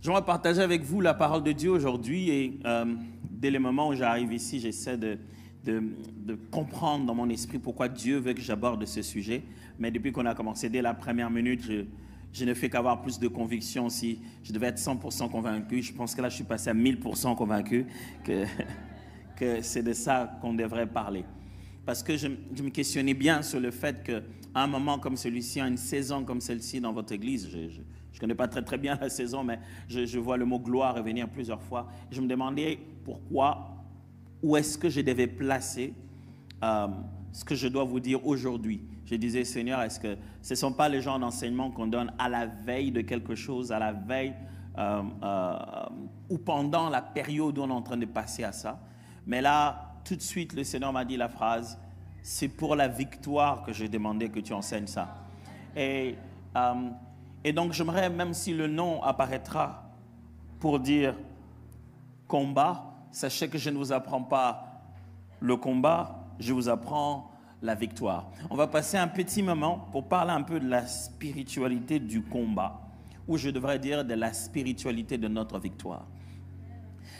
J'aimerais partager avec vous la parole de Dieu aujourd'hui et dès le moment où j'arrive ici, j'essaie de comprendre dans mon esprit pourquoi Dieu veut que j'aborde ce sujet. Mais depuis qu'on a commencé, dès la première minute, je ne fais qu'avoir plus de conviction. Si je devais être 100% convaincu, je pense que là, je suis passé à 1000% convaincu que c'est de ça qu'on devrait parler. Parce que je me questionnais bien sur le fait qu'à un moment comme celui-ci, à une saison comme celle-ci dans votre église, je ne connais pas très bien la saison, mais je vois le mot gloire revenir plusieurs fois. Je me demandais pourquoi, où est-ce que je devais placer ce que je dois vous dire aujourd'hui. Je disais, Seigneur, est-ce que ce ne sont pas les genres d'enseignements qu'on donne à la veille de quelque chose, à la veille ou pendant la période où on est en train de passer à ça? Mais là, tout de suite, le Seigneur m'a dit la phrase, c'est pour la victoire que j'ai demandé que tu enseignes ça. Et donc, j'aimerais, même si le nom apparaîtra pour dire combat, sachez que je ne vous apprends pas le combat, je vous apprends la victoire. On va passer un petit moment pour parler un peu de la spiritualité du combat, ou je devrais dire de la spiritualité de notre victoire.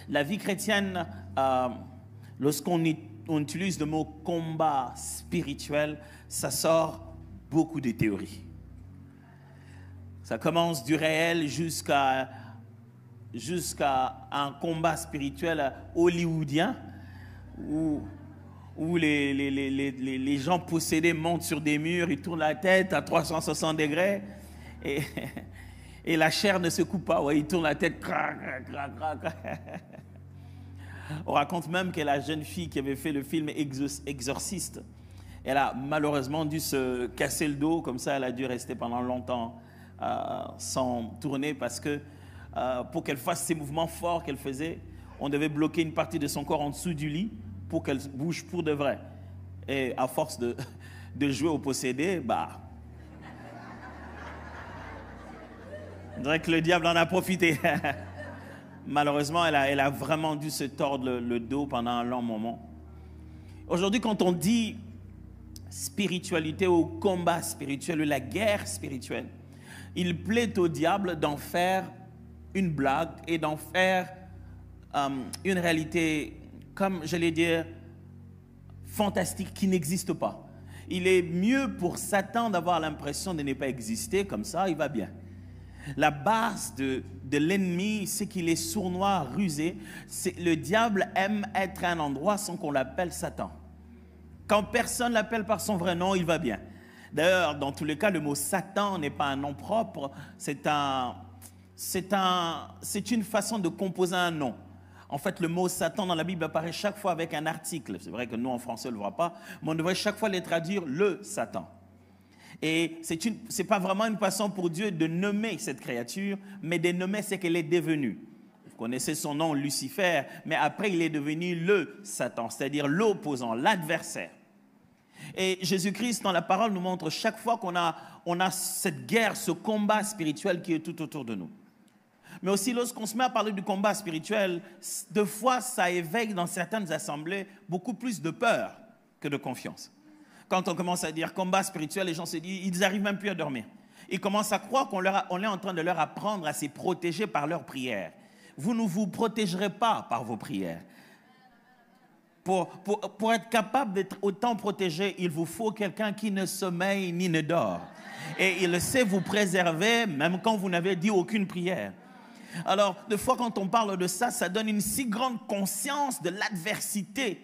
La vie chrétienne, lorsqu'on utilise le mot combat spirituel, ça sort beaucoup de théories. Ça commence du réel jusqu'à un combat spirituel hollywoodien où les gens possédés montent sur des murs, ils tournent la tête à 360 degrés et la chair ne se coupe pas. Ouais, ils tournent la tête. On raconte même que la jeune fille qui avait fait le film Exorciste, elle a malheureusement dû se casser le dos, comme ça elle a dû rester pendant longtemps sans tourner parce que pour qu'elle fasse ces mouvements forts qu'elle faisait, on devait bloquer une partie de son corps en dessous du lit pour qu'elle bouge pour de vrai. Et à force de jouer au possédé, on dirait que le diable en a profité. Malheureusement, elle a vraiment dû se tordre le dos pendant un long moment. Aujourd'hui, quand on dit spiritualité ou combat spirituel ou la guerre spirituelle, il plaît au diable d'en faire une blague et d'en faire une réalité, comme j'allais dire, fantastique qui n'existe pas. Il est mieux pour Satan d'avoir l'impression de ne pas exister, comme ça il va bien. La base de l'ennemi, c'est qu'il est sournois, rusé. Le diable aime être à un endroit sans qu'on l'appelle Satan. Quand personne l'appelle par son vrai nom, il va bien. D'ailleurs, dans tous les cas, le mot Satan n'est pas un nom propre, c'est une façon de composer un nom. En fait, le mot Satan dans la Bible apparaît chaque fois avec un article. C'est vrai que nous, en français, on ne le voit pas, mais on devrait chaque fois les traduire le Satan. Et ce n'est pas vraiment une façon pour Dieu de nommer cette créature, mais de nommer ce qu'elle est devenue. Vous connaissez son nom, Lucifer, mais après, il est devenu le Satan, c'est-à-dire l'opposant, l'adversaire. Et Jésus-Christ, dans la parole, nous montre chaque fois qu'on a cette guerre, ce combat spirituel qui est tout autour de nous. Mais aussi, lorsqu'on se met à parler du combat spirituel, deux fois, ça éveille dans certaines assemblées beaucoup plus de peur que de confiance. Quand on commence à dire combat spirituel, les gens se disent, ils n'arrivent même plus à dormir. Ils commencent à croire qu'on est en train de leur apprendre à se protéger par leurs prières. Vous ne vous protégerez pas par vos prières. Pour être capable d'être autant protégé, il vous faut quelqu'un qui ne sommeille ni ne dort. Et il sait vous préserver même quand vous n'avez dit aucune prière. Alors, des fois, quand on parle de ça, ça donne une si grande conscience de l'adversité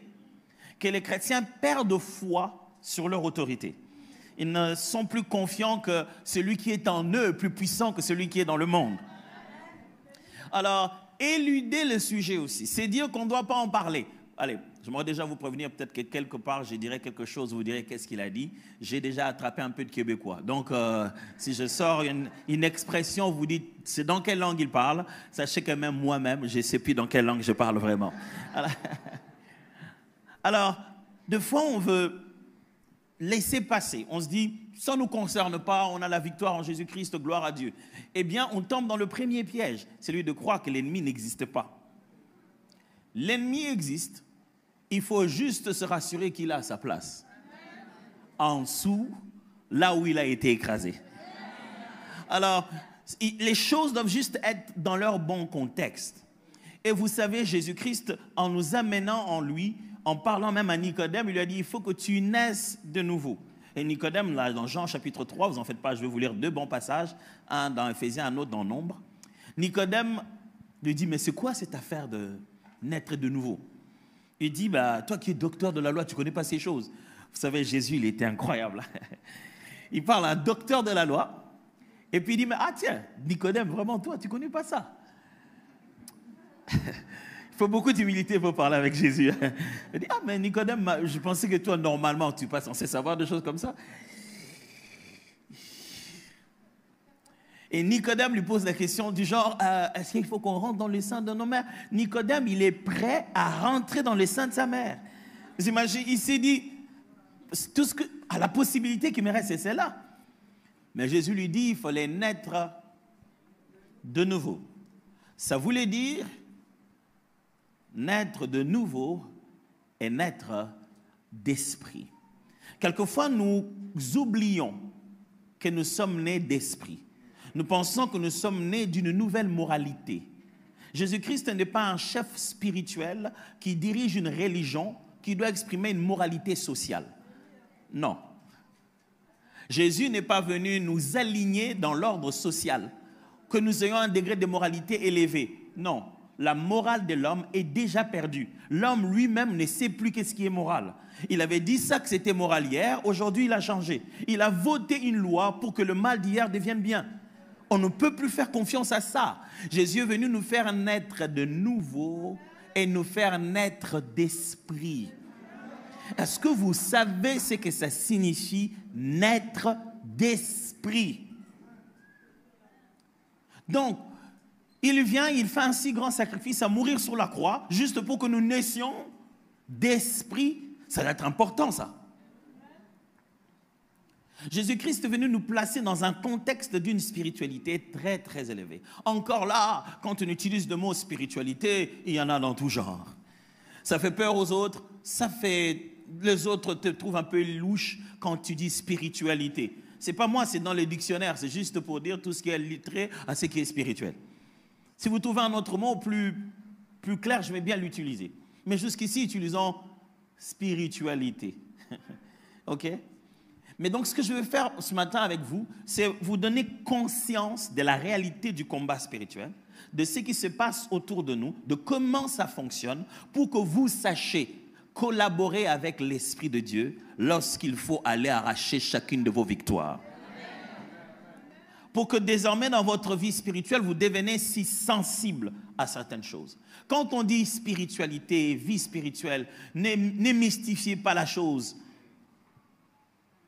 que les chrétiens perdent foi sur leur autorité. Ils ne sont plus confiants que celui qui est en eux est plus puissant que celui qui est dans le monde. Alors, éluder le sujet aussi, c'est dire qu'on ne doit pas en parler. Allez, j'aimerais déjà vous prévenir, peut-être que quelque part, je dirais quelque chose, vous direz qu'est-ce qu'il a dit. J'ai déjà attrapé un peu de québécois. Donc, si je sors une expression, vous dites, c'est dans quelle langue il parle. Sachez que même moi-même, je ne sais plus dans quelle langue je parle vraiment. Alors, des fois, on veut laisser passer. On se dit, ça ne nous concerne pas, on a la victoire en Jésus-Christ, gloire à Dieu. Eh bien, on tombe dans le premier piège, celui de croire que l'ennemi n'existe pas. L'ennemi existe. Il faut juste se rassurer qu'il a sa place. En dessous, là où il a été écrasé. Alors, Les choses doivent juste être dans leur bon contexte. Et vous savez, Jésus-Christ, en nous amenant en lui, en parlant même à Nicodème, il lui a dit, il faut que tu naisses de nouveau. Et Nicodème, là, dans Jean chapitre 3, vous n'en faites pas, je vais vous lire 2 bons passages, un dans Éphésiens, un autre dans Nombre. Nicodème lui dit, mais c'est quoi cette affaire de naître de nouveau? Il dit, bah, toi qui es docteur de la loi, tu ne connais pas ces choses. Vous savez, Jésus, il était incroyable. Il parle à un docteur de la loi, et puis il dit, mais ah tiens, Nicodème, vraiment toi, tu ne connais pas ça? Il faut beaucoup d'humilité pour parler avec Jésus. Il dit, ah mais Nicodème, je pensais que toi, normalement, tu n'es pas censé savoir des choses comme ça. Et Nicodème lui pose la question du genre, est-ce qu'il faut qu'on rentre dans le sein de nos mères? Nicodème, il est prêt à rentrer dans le sein de sa mère. Vous imaginez, il s'est dit, tout ce que, à la possibilité qui me reste, c'est celle-là. Mais Jésus lui dit, il fallait naître de nouveau. Ça voulait dire naître de nouveau et naître d'esprit. Quelquefois, nous oublions que nous sommes nés d'esprit. Nous pensons que nous sommes nés d'une nouvelle moralité. Jésus-Christ n'est pas un chef spirituel qui dirige une religion qui doit exprimer une moralité sociale. Non. Jésus n'est pas venu nous aligner dans l'ordre social, que nous ayons un degré de moralité élevé. Non. La morale de l'homme est déjà perdue. L'homme lui-même ne sait plus qu'est-ce qui est moral. Il avait dit ça que c'était moral hier, aujourd'hui il a changé. Il a voté une loi pour que le mal d'hier devienne bien. On ne peut plus faire confiance à ça. Jésus est venu nous faire naître de nouveau et nous faire naître d'esprit. Est-ce que vous savez ce que ça signifie naître d'esprit? Donc, il vient, il fait un si grand sacrifice à mourir sur la croix, juste pour que nous naissions d'esprit. Ça doit être important, ça. Jésus-Christ est venu nous placer dans un contexte d'une spiritualité très, très élevée. Encore là, quand on utilise le mot spiritualité, il y en a dans tout genre. Ça fait peur aux autres, les autres te trouvent un peu louche quand tu dis spiritualité. C'est pas moi, c'est dans les dictionnaires, c'est juste pour dire tout ce qui est litré à ce qui est spirituel. Si vous trouvez un autre mot plus clair, je vais bien l'utiliser. Mais jusqu'ici, utilisons spiritualité. OK? Mais donc, ce que je veux faire ce matin avec vous, c'est vous donner conscience de la réalité du combat spirituel, de ce qui se passe autour de nous, de comment ça fonctionne, pour que vous sachiez collaborer avec l'Esprit de Dieu lorsqu'il faut aller arracher chacune de vos victoires. Pour que désormais, dans votre vie spirituelle, vous deveniez si sensible à certaines choses. Quand on dit spiritualité, vie spirituelle, ne mystifiez pas la chose.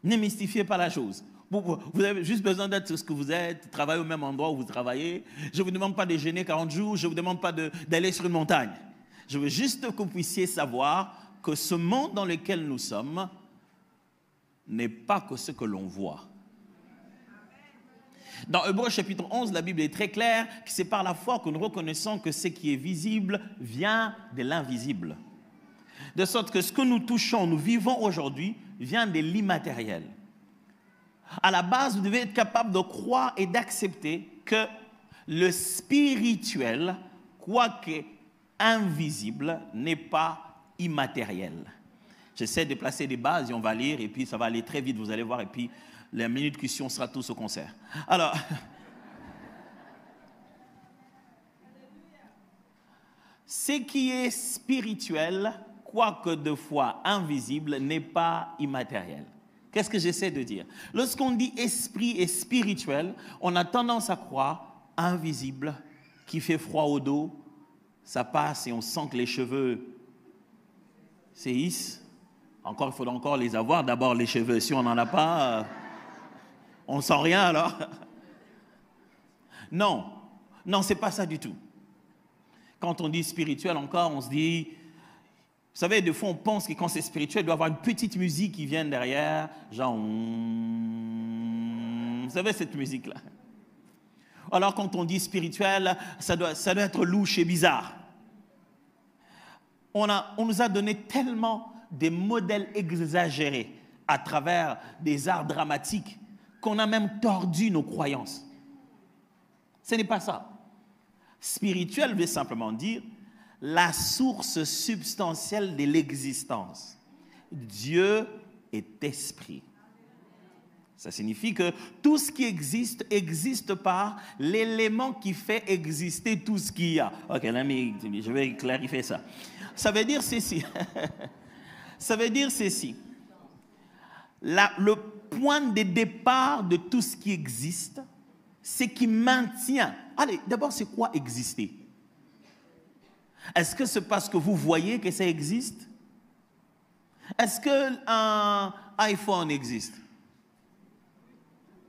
Ne mystifiez pas la chose. Vous avez juste besoin d'être ce que vous êtes, travailler au même endroit où vous travaillez. Je ne vous demande pas de jeûner 40 jours, je ne vous demande pas d'aller sur une montagne. Je veux juste que vous puissiez savoir que ce monde dans lequel nous sommes n'est pas que ce que l'on voit. Dans Hébreux chapitre 11, la Bible est très claire, que c'est par la foi que nous reconnaissons que ce qui est visible vient de l'invisible. De sorte que ce que nous touchons, nous vivons aujourd'hui, vient de l'immatériel. À la base, vous devez être capable de croire et d'accepter que le spirituel, quoique invisible, n'est pas immatériel. J'essaie de placer des bases et on va lire et puis ça va aller très vite, vous allez voir, et puis la minute question sera tous au concert. Alors, ce qui est spirituel, quoique de fois invisible, n'est pas immatériel. Qu'est-ce que j'essaie de dire? Lorsqu'on dit esprit et spirituel, on a tendance à croire invisible, qui fait froid au dos, ça passe et on sent que les cheveux séissent. Encore, il faudra encore les avoir. D'abord, les cheveux, si on n'en a pas, on ne sent rien alors. Non, c'est pas ça du tout. Quand on dit spirituel encore, on se dit... Vous savez, des fois, on pense que quand c'est spirituel, il doit y avoir une petite musique qui vient derrière, genre... Vous savez, cette musique-là. Alors, quand on dit spirituel, ça doit être louche et bizarre. On nous a donné tellement des modèles exagérés à travers des arts dramatiques qu'on a même tordu nos croyances. Ce n'est pas ça. Spirituel veut simplement dire la source substantielle de l'existence. Dieu est esprit. Ça signifie que tout ce qui existe, existe par l'élément qui fait exister tout ce qu'il y a. Ok, là, mais je vais clarifier ça. Ça veut dire ceci. Ça veut dire ceci. Le point de départ de tout ce qui existe, c'est qui maintient. Allez, d'abord, c'est quoi exister? Est-ce que c'est parce que vous voyez que ça existe? Est-ce qu'un iPhone existe?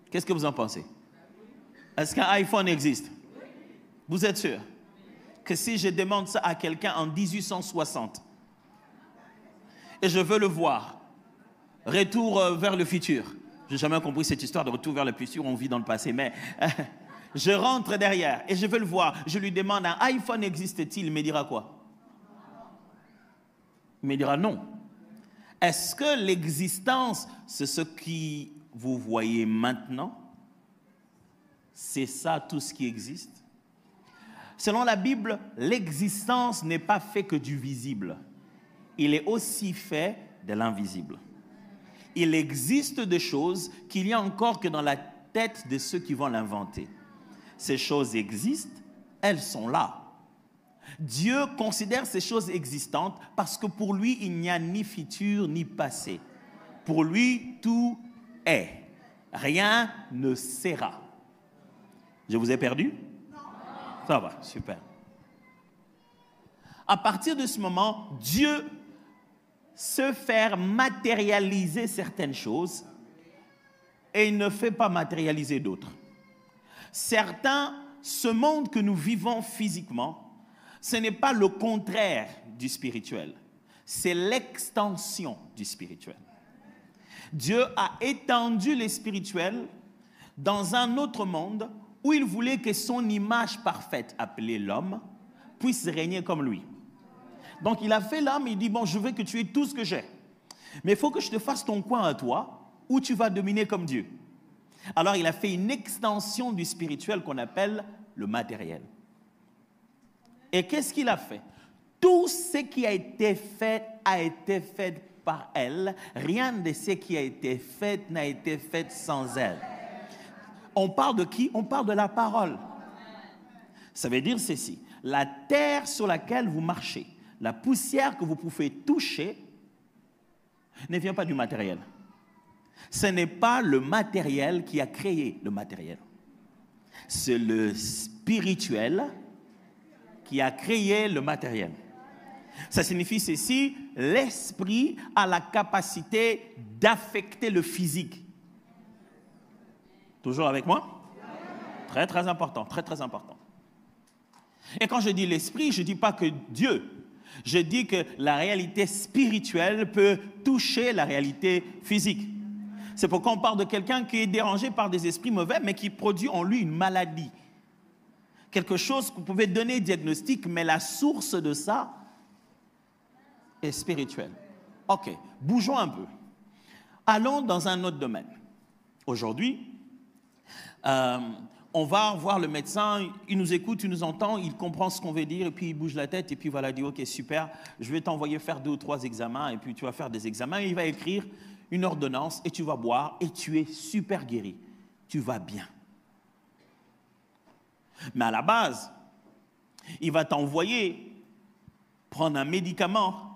Qu'est-ce que vous en pensez? Est-ce qu'un iPhone existe? Vous êtes sûr que si je demande ça à quelqu'un en 1860 et je veux le voir, retour vers le futur. Je n'ai jamais compris cette histoire de retour vers le futur, on vit dans le passé, mais je rentre derrière et je veux le voir. Je lui demande, un iPhone existe-t-il? Il me dira quoi? Il me dira non. Est-ce que l'existence, c'est ce qui vous voyez maintenant? C'est ça tout ce qui existe? Selon la Bible, l'existence n'est pas fait que du visible. Il est aussi fait de l'invisible. Il existe des choses qu'il y a encore que dans la tête de ceux qui vont l'inventer. Ces choses existent, elles sont là. Dieu considère ces choses existantes parce que pour lui, il n'y a ni futur ni passé. Pour lui, tout est. Rien ne sera. Je vous ai perdu? Non. Ça va, super. À partir de ce moment, Dieu se fait matérialiser certaines choses et il ne fait pas matérialiser d'autres. Certains, ce monde que nous vivons physiquement, ce n'est pas le contraire du spirituel, c'est l'extension du spirituel. Dieu a étendu le spirituel dans un autre monde où il voulait que son image parfaite, appelée l'homme, puisse régner comme lui. Donc il a fait l'homme et il dit, bon, je veux que tu aies tout ce que j'ai. Mais il faut que je te fasse ton coin à toi où tu vas dominer comme Dieu. Alors il a fait une extension du spirituel qu'on appelle le matériel. Et qu'est-ce qu'il a fait? Tout ce qui a été fait par elle. Rien de ce qui a été fait n'a été fait sans elle. On parle de qui? On parle de la parole. Ça veut dire ceci. La terre sur laquelle vous marchez, la poussière que vous pouvez toucher, ne vient pas du matériel. Ce n'est pas le matériel qui a créé le matériel. C'est le spirituel qui a créé le matériel. Ça signifie ceci, l'esprit a la capacité d'affecter le physique. Toujours avec moi? Très, très important, très, très important. Et quand je dis l'esprit, je ne dis pas que Dieu. Je dis que la réalité spirituelle peut toucher la réalité physique. C'est pourquoi on parle de quelqu'un qui est dérangé par des esprits mauvais, mais qui produit en lui une maladie. Quelque chose que vous pouvez donner diagnostic, mais la source de ça est spirituelle. Ok, bougeons un peu. Allons dans un autre domaine. Aujourd'hui, on va voir le médecin, il nous écoute, il nous entend, il comprend ce qu'on veut dire, et puis il bouge la tête, et puis voilà, il dit, ok, super, je vais t'envoyer faire 2 ou 3 examens, et puis tu vas faire des examens, et il va écrire une ordonnance, et tu vas boire, et tu es super guéri. Tu vas bien. Mais à la base, il va t'envoyer prendre un médicament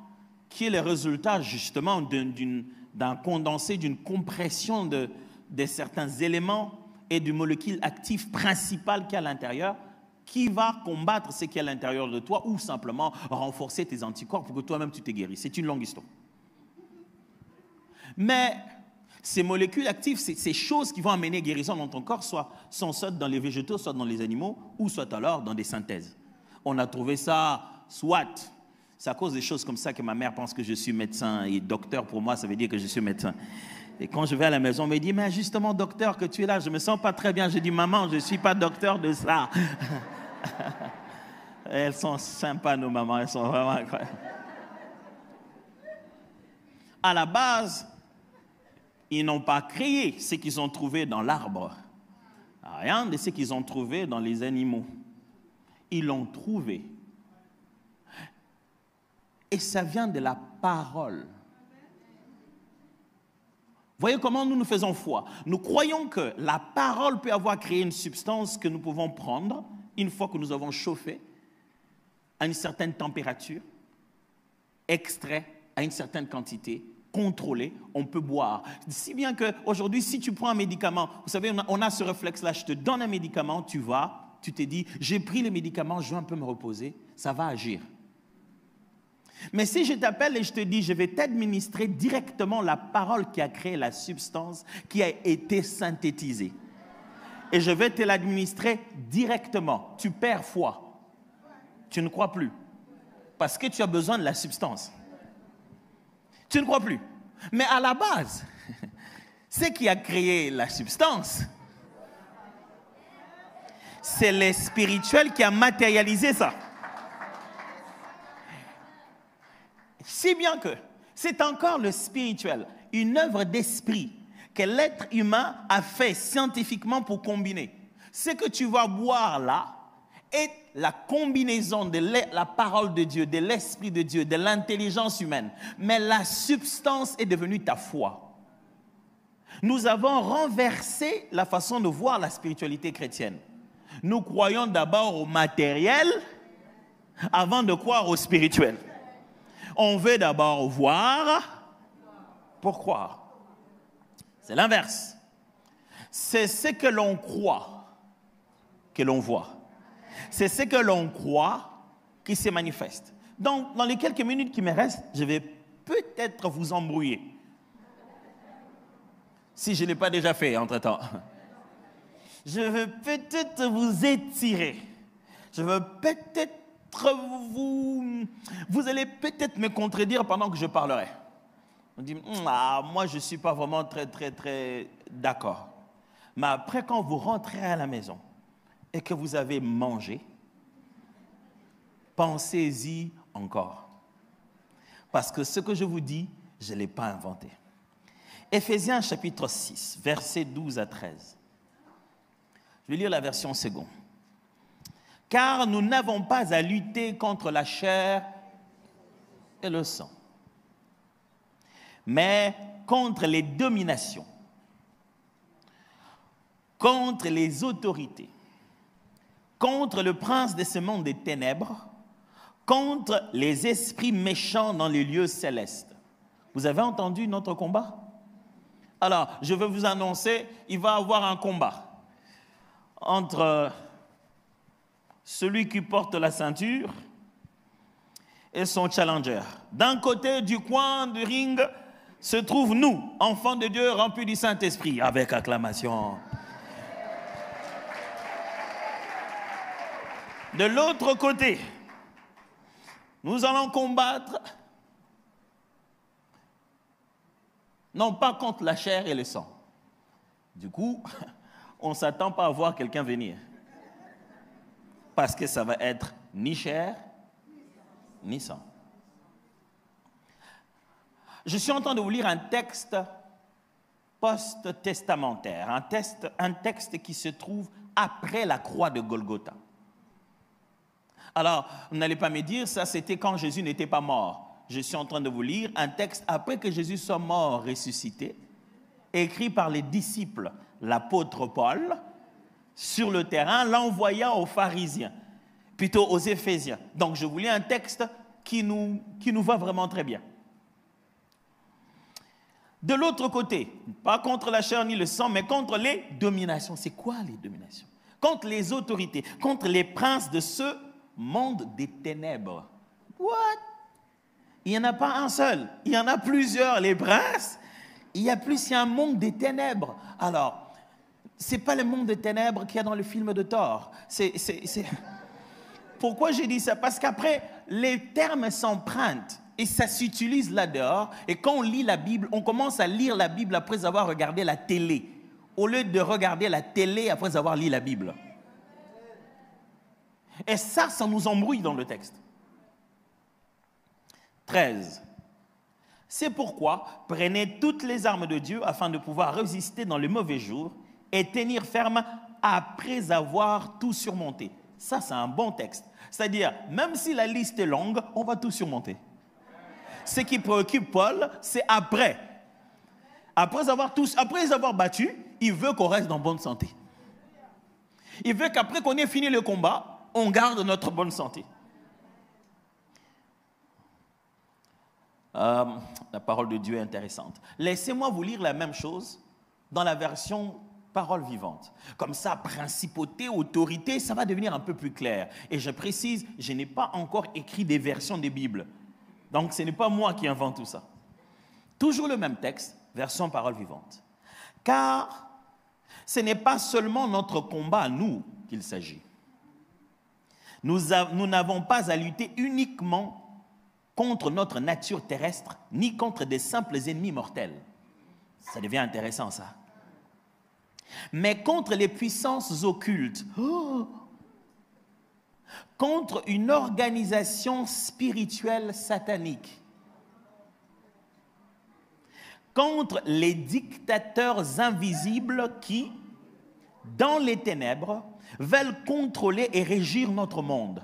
qui est le résultat justement d'un condensé, d'une compression de certains éléments et du molécule active principale qu'il y a à l'intérieur, qui va combattre ce qui est à l'intérieur de toi ou simplement renforcer tes anticorps pour que toi-même tu te guérisses. C'est une longue histoire. Mais ces molécules actives, ces choses qui vont amener guérison dans ton corps, sont soit dans les végétaux, soit dans les animaux, ou soit alors dans des synthèses. On a trouvé ça, soit, c'est à cause des choses comme ça que ma mère pense que je suis médecin, et docteur pour moi, ça veut dire que je suis médecin. Et quand je vais à la maison, on me dit, mais justement, docteur, que tu es là, je ne me sens pas très bien. Je dis, maman, je ne suis pas docteur de ça. Elles sont sympas, nos mamans, elles sont vraiment incroyables. À la base, ils n'ont pas créé ce qu'ils ont trouvé dans l'arbre. Rien de ce qu'ils ont trouvé dans les animaux. Ils l'ont trouvé. Et ça vient de la parole. Voyez comment nous faisons foi. Nous croyons que la parole peut avoir créé une substance que nous pouvons prendre une fois que nous avons chauffé à une certaine température, extrait à une certaine quantité, contrôlé, on peut boire. Si bien qu'aujourd'hui, si tu prends un médicament, vous savez, on a ce réflexe-là, je te donne un médicament, tu vas, tu te dis, j'ai pris le médicament, je vais un peu me reposer, ça va agir. Mais si je t'appelle et je te dis, je vais t'administrer directement la parole qui a créé la substance qui a été synthétisée. Et je vais te l'administrer directement. Tu perds foi. Tu ne crois plus. Parce que tu as besoin de la substance. Tu ne crois plus. Mais à la base, ce qui a créé la substance, c'est le spirituel qui a matérialisé ça. Si bien que c'est encore le spirituel, une œuvre d'esprit que l'être humain a fait scientifiquement pour combiner. Ce que tu vas boire là est la combinaison de la parole de Dieu, de l'esprit de Dieu, de l'intelligence humaine. Mais la substance est devenue ta foi. Nous avons renversé la façon de voir la spiritualité chrétienne. Nous croyons d'abord au matériel avant de croire au spirituel. On veut d'abord voir pour croire. C'est l'inverse. C'est ce que l'on croit que l'on voit. C'est ce que l'on croit qui se manifeste. Donc, dans les quelques minutes qui me restent, je vais peut-être vous embrouiller. Si je ne l'ai pas déjà fait entre-temps. Je vais peut-être vous étirer. Je vais peut-être vous allez peut-être me contredire pendant que je parlerai. On dit, moi je ne suis pas vraiment très d'accord. Mais après, quand vous rentrez à la maison et que vous avez mangé, pensez-y encore. Parce que ce que je vous dis, je ne l'ai pas inventé. Éphésiens chapitre 6, versets 12 à 13. Je vais lire la version seconde. Car nous n'avons pas à lutter contre la chair et le sang, mais contre les dominations, contre les autorités, contre le prince de ce monde des ténèbres, contre les esprits méchants dans les lieux célestes. Vous avez entendu notre combat? Alors, je vais vous annoncer, il va y avoir un combat entre celui qui porte la ceinture et son challenger. D'un côté du coin du ring se trouvent nous, enfants de Dieu remplis du Saint-Esprit, avec acclamation. De l'autre côté, nous allons combattre, non pas contre la chair et le sang. Du coup, on ne s'attend pas à voir quelqu'un venir. Parce que ça va être ni chair, ni sang. Je suis en train de vous lire un texte post-testamentaire, un texte qui se trouve après la croix de Golgotha. Alors, vous n'allez pas me dire, ça c'était quand Jésus n'était pas mort. Je suis en train de vous lire un texte après que Jésus soit mort, ressuscité, écrit par les disciples, l'apôtre Paul, sur le terrain, l'envoyant aux pharisiens, plutôt aux Éphésiens. Donc, je vous lis un texte qui nous va vraiment très bien. De l'autre côté, pas contre la chair ni le sang, mais contre les dominations. C'est quoi les dominations? Contre les autorités, contre les princes de ce monde des ténèbres. What? Il n'y en a pas un seul, il y en a plusieurs. Les princes, il y a un monde des ténèbres. Alors, ce n'est pas le monde des ténèbres qu'il y a dans le film de Thor. Pourquoi j'ai dit ça? Parce qu'après, les termes s'empruntent et ça s'utilise là-dehors. Et quand on lit la Bible, on commence à lire la Bible après avoir regardé la télé, au lieu de regarder la télé après avoir lu la Bible. Et ça nous embrouille dans le texte. 13. C'est pourquoi prenez toutes les armes de Dieu afin de pouvoir résister dans le mauvais jour et tenir ferme après avoir tout surmonté. Ça, c'est un bon texte. C'est-à-dire, même si la liste est longue, on va tout surmonter. Ce qui préoccupe Paul, c'est après. Après les avoir battus, il veut qu'on reste en bonne santé. Il veut qu'après qu'on ait fini le combat, on garde notre bonne santé. La parole de Dieu est intéressante. Laissez-moi vous lire la même chose dans la version parole vivante. Comme ça, principauté, autorité, ça va devenir un peu plus clair. Et je précise, je n'ai pas encore écrit des versions des Bibles. Donc, ce n'est pas moi qui invente tout ça. Toujours le même texte, version parole vivante. Car ce n'est pas seulement notre combat à nous qu'il s'agit. Nous n'avons pas à lutter uniquement contre notre nature terrestre, ni contre des simples ennemis mortels. Ça devient intéressant, ça. Mais contre les puissances occultes, contre une organisation spirituelle satanique, contre les dictateurs invisibles qui, dans les ténèbres, veulent contrôler et régir notre monde,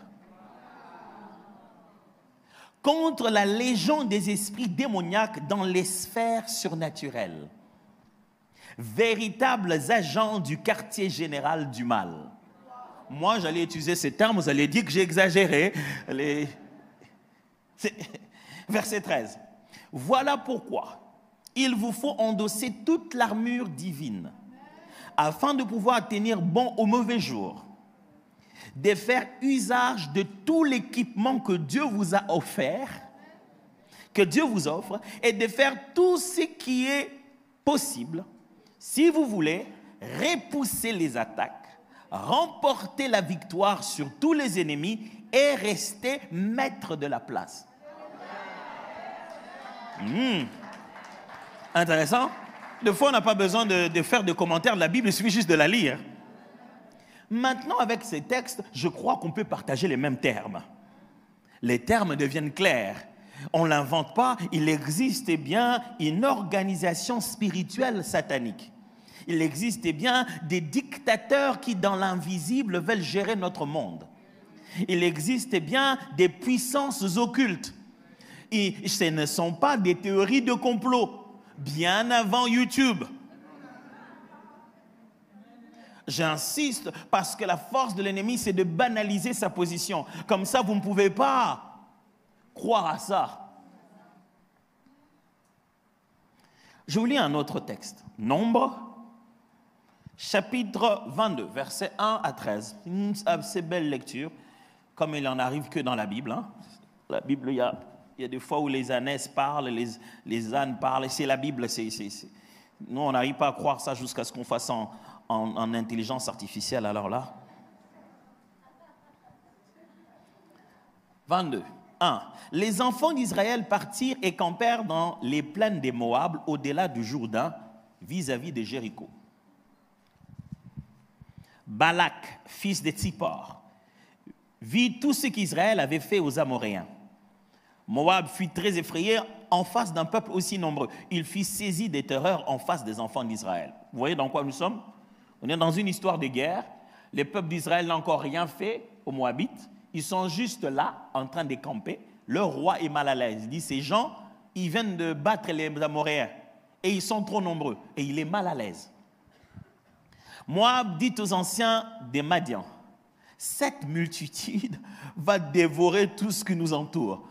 contre la légion des esprits démoniaques dans les sphères surnaturelles, véritables agents du quartier général du mal. Moi, j'allais utiliser ces termes, vous allez dire que j'ai exagéré. Verset 13. Voilà pourquoi il vous faut endosser toute l'armure divine, afin de pouvoir tenir bon au mauvais jour, de faire usage de tout l'équipement que Dieu vous a offert, que Dieu vous offre, et de faire tout ce qui est possible, si vous voulez, repousser les attaques, remporter la victoire sur tous les ennemis et rester maître de la place. Intéressant. Des fois, on n'a pas besoin de faire de commentaires de la Bible, il suffit juste de la lire. Maintenant, avec ces textes, je crois qu'on peut partager les mêmes termes. Les termes deviennent clairs. On ne l'invente pas, il existe bien une organisation spirituelle satanique. Il existe bien des dictateurs qui, dans l'invisible, veulent gérer notre monde. Il existe bien des puissances occultes. Et ce ne sont pas des théories de complot. Bien avant YouTube. J'insiste parce que la force de l'ennemi, c'est de banaliser sa position. Comme ça, vous ne pouvez pas croire à ça. Je vous lis un autre texte. Nombre, chapitre 22, versets 1 à 13. Une assez belle lecture, comme il n'en arrive que dans la Bible. La Bible, il y a des fois où les ânesses parlent, les ânes parlent, et c'est la Bible. Nous, on n'arrive pas à croire ça jusqu'à ce qu'on fasse en intelligence artificielle, alors là. 22. 1. Les enfants d'Israël partirent et campèrent dans les plaines des Moab, au-delà du Jourdain, vis-à-vis de Jéricho. Balak, fils de Tsippor, vit tout ce qu'Israël avait fait aux Amoréens. Moab fut très effrayé en face d'un peuple aussi nombreux. Il fut saisi de terreur en face des enfants d'Israël. Vous voyez dans quoi nous sommes? On est dans une histoire de guerre. Les peuples d'Israël n'ont encore rien fait aux Moabites. Ils sont juste là, en train de camper. Le roi est mal à l'aise. Il dit, ces gens, ils viennent de battre les Amoréens. Et ils sont trop nombreux. Et il est mal à l'aise. Moab dit aux anciens des Madians, cette multitude va dévorer tout ce qui nous entoure.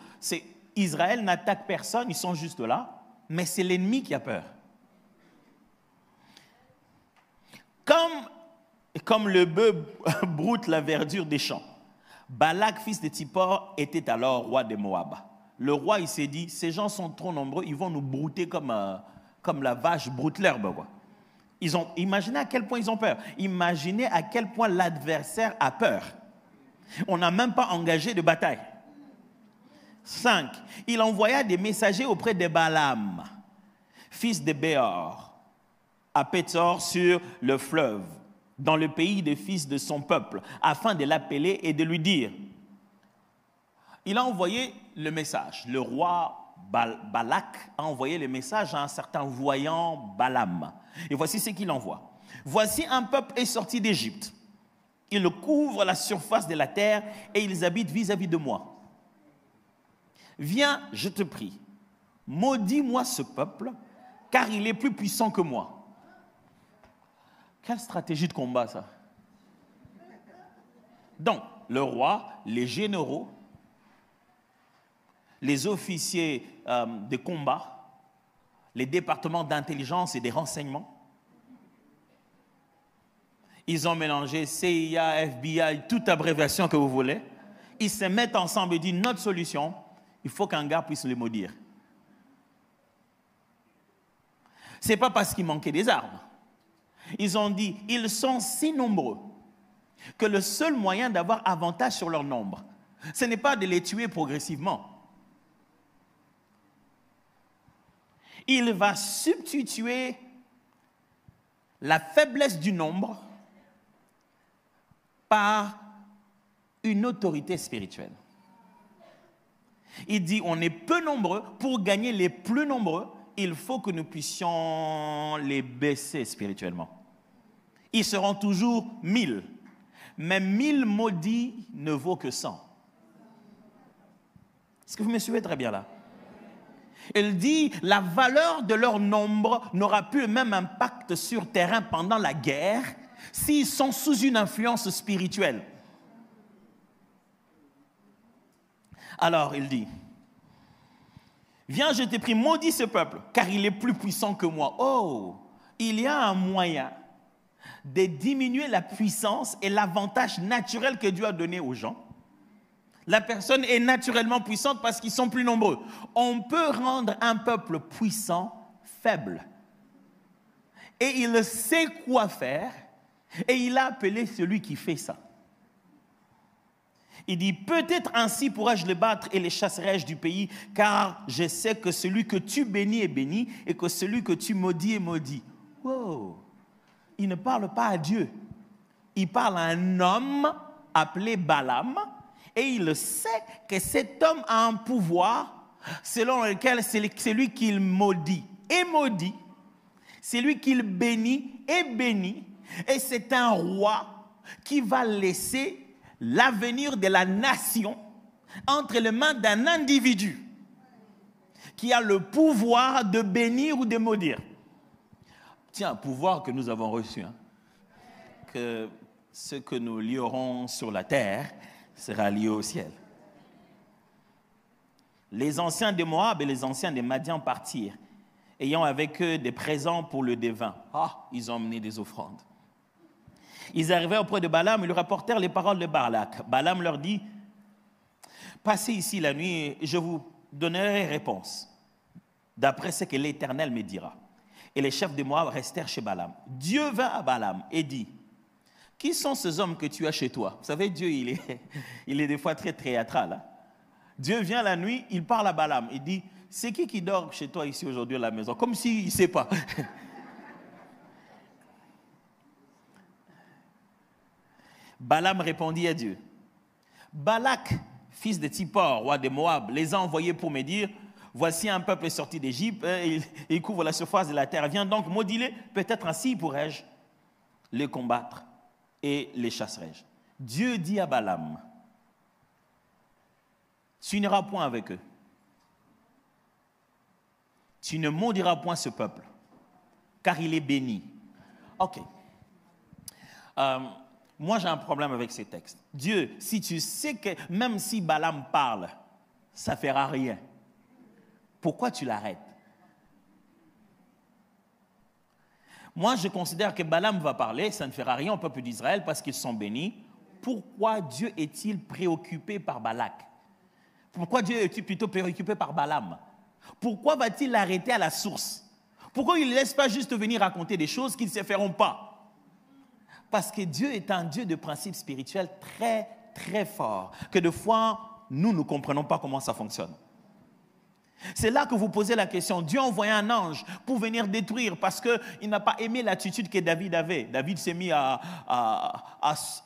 Israël n'attaque personne, ils sont juste là, mais c'est l'ennemi qui a peur. Comme le bœuf broute la verdure des champs, Balak, fils de Tsippor, était alors roi de Moab. Le roi, il s'est dit, ces gens sont trop nombreux, ils vont nous brouter comme la vache broute l'herbe, quoi. Imaginez à quel point ils ont peur. Imaginez à quel point l'adversaire a peur. On n'a même pas engagé de bataille. 5. Il envoya des messagers auprès de Balaam, fils de Béor, à Pétor sur le fleuve, dans le pays des fils de son peuple, afin de l'appeler et de lui dire. Il a envoyé le message. Le roi Balak a envoyé le message à un certain voyant Balaam. Et voici ce qu'il envoie. Voici un peuple est sorti d'Égypte. Ils couvrent la surface de la terre et ils habitent vis-à-vis de moi. Viens, je te prie, maudis-moi ce peuple, car il est plus puissant que moi. Quelle stratégie de combat, ça? Donc, le roi, les généraux, les officiers de combat, les départements d'intelligence et des renseignements, ils ont mélangé CIA, FBI, toute abréviation que vous voulez. Ils se mettent ensemble et disent, notre solution, il faut qu'un gars puisse les maudire. Ce n'est pas parce qu'il manquait des armes. Ils ont dit, ils sont si nombreux que le seul moyen d'avoir avantage sur leur nombre, ce n'est pas de les tuer progressivement. Il va substituer la faiblesse du nombre par une autorité spirituelle. Il dit, on est peu nombreux, pour gagner les plus nombreux, il faut que nous puissions les baisser spirituellement. Ils seront toujours 1000, mais 1000 maudits ne vaut que 100. Est-ce que vous me suivez très bien là? Il dit, la valeur de leur nombre n'aura plus le même impact sur terrain pendant la guerre s'ils sont sous une influence spirituelle. Alors, il dit, viens, je t'ai pris, maudis ce peuple, car il est plus puissant que moi. Oh, il y a un moyen de diminuer la puissance et l'avantage naturel que Dieu a donné aux gens. La personne est naturellement puissante parce qu'ils sont plus nombreux. On peut rendre un peuple puissant faible. Et il sait quoi faire. Et il a appelé celui qui fait ça. Il dit, peut-être ainsi pourrais-je les battre et les chasserai-je du pays, car je sais que celui que tu bénis est béni et que celui que tu maudis est maudit. Wow. Il ne parle pas à Dieu. Il parle à un homme appelé Balaam et il sait que cet homme a un pouvoir selon lequel c'est lui qu'il maudit et maudit, c'est lui qu'il bénit et bénit, et c'est un roi qui va laisser l'avenir de la nation entre les mains d'un individu qui a le pouvoir de bénir ou de maudire. Tiens, un pouvoir que nous avons reçu, hein, que ce que nous lierons sur la terre sera lié au ciel. Les anciens de Moab et les anciens de Madian partirent, ayant avec eux des présents pour le devin. Ah, ils ont emmené des offrandes. Ils arrivèrent auprès de Balaam et lui rapportèrent les paroles de Balak. Balaam leur dit, passez ici la nuit et je vous donnerai réponse, d'après ce que l'Éternel me dira. Et les chefs de Moab restèrent chez Balaam. Dieu vint à Balaam et dit, qui sont ces hommes que tu as chez toi? Vous savez, Dieu, il est des fois très théâtral. Hein? Dieu vient la nuit, il parle à Balaam. Il dit, c'est qui dort chez toi ici aujourd'hui à la maison? Comme s'il ne sait pas. Balaam répondit à Dieu. Balak, fils de Tsippor, roi de Moab, les a envoyés pour me dire, voici un peuple sorti d'Égypte, il couvre la surface de la terre. Viens donc, maudis-les, peut-être ainsi pourrais-je les combattre et les chasserai-je. Dieu dit à Balaam, tu n'iras point avec eux. Tu ne maudiras point ce peuple, car il est béni. Ok. Moi, j'ai un problème avec ces textes. Dieu, si tu sais que même si Balaam parle, ça ne fera rien, pourquoi tu l'arrêtes? Moi, je considère que Balaam va parler, ça ne fera rien au peuple d'Israël parce qu'ils sont bénis. Pourquoi Dieu est-il préoccupé par Balak? Pourquoi Dieu est-il plutôt préoccupé par Balaam? Pourquoi va-t-il l'arrêter à la source? Pourquoi il ne laisse pas juste venir raconter des choses qui ne se feront pas? Parce que Dieu est un Dieu de principes spirituels très, très forts, que de fois, nous ne comprenons pas comment ça fonctionne. C'est là que vous posez la question. Dieu a envoyé un ange pour venir détruire parce qu'il n'a pas aimé l'attitude que David avait. David s'est mis à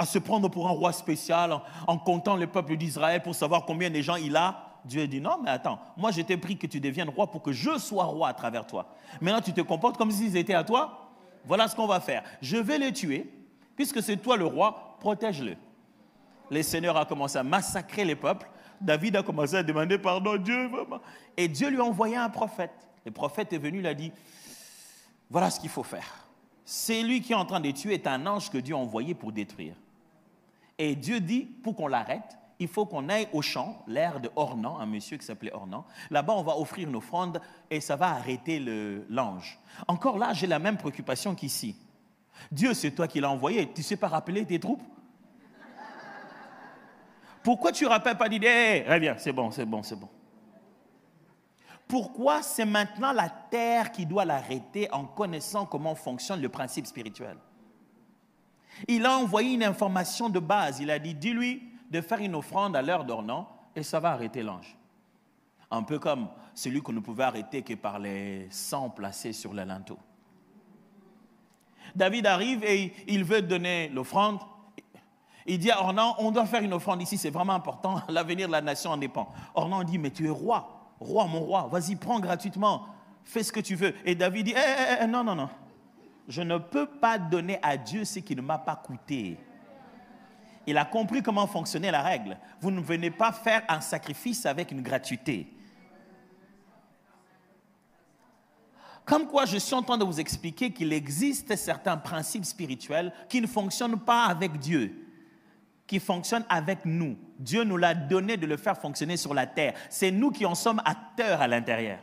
se prendre pour un roi spécial en comptant le peuple d'Israël pour savoir combien de gens il a. Dieu a dit non, mais attends, moi je t'ai pris que tu deviennes roi pour que je sois roi à travers toi. Maintenant tu te comportes comme s'ils étaient à toi. Voilà ce qu'on va faire. Je vais le tuer, puisque c'est toi le roi, protège-le. Le Seigneur a commencé à massacrer les peuples. David a commencé à demander pardon, Dieu. Et Dieu lui a envoyé un prophète. Le prophète est venu, il a dit, voilà ce qu'il faut faire. C'est lui qui est en train de tuer est un ange que Dieu a envoyé pour détruire. Et Dieu dit, pour qu'on l'arrête, il faut qu'on aille au champ, l'aire de Ornan, un monsieur qui s'appelait Ornan. Là-bas, on va offrir une offrande et ça va arrêter l'ange. Encore là, j'ai la même préoccupation qu'ici. Dieu, c'est toi qui l'as envoyé. Tu ne sais pas rappeler tes troupes? Pourquoi tu ne rappelles pas d'idée? Hey, reviens, c'est bon. Pourquoi c'est maintenant la terre qui doit l'arrêter en connaissant comment fonctionne le principe spirituel? Il a envoyé une information de base. Il a dit, dis-lui de faire une offrande à l'heure d'Ornan et ça va arrêter l'ange. Un peu comme celui qu'on ne pouvait arrêter que par les sangs placés sur le linteau. David arrive et il veut donner l'offrande. Il dit à Ornan, on doit faire une offrande ici, c'est vraiment important, l'avenir de la nation en dépend. Ornan dit, mais tu es roi, mon roi, vas-y, prends gratuitement, fais ce que tu veux. Et David dit, non, je ne peux pas donner à Dieu ce qui ne m'a pas coûté. Il a compris comment fonctionnait la règle. Vous ne venez pas faire un sacrifice avec une gratuité. Comme quoi, je suis en train de vous expliquer qu'il existe certains principes spirituels qui ne fonctionnent pas avec Dieu, qui fonctionnent avec nous. Dieu nous l'a donné de le faire fonctionner sur la terre. C'est nous qui en sommes acteurs à l'intérieur.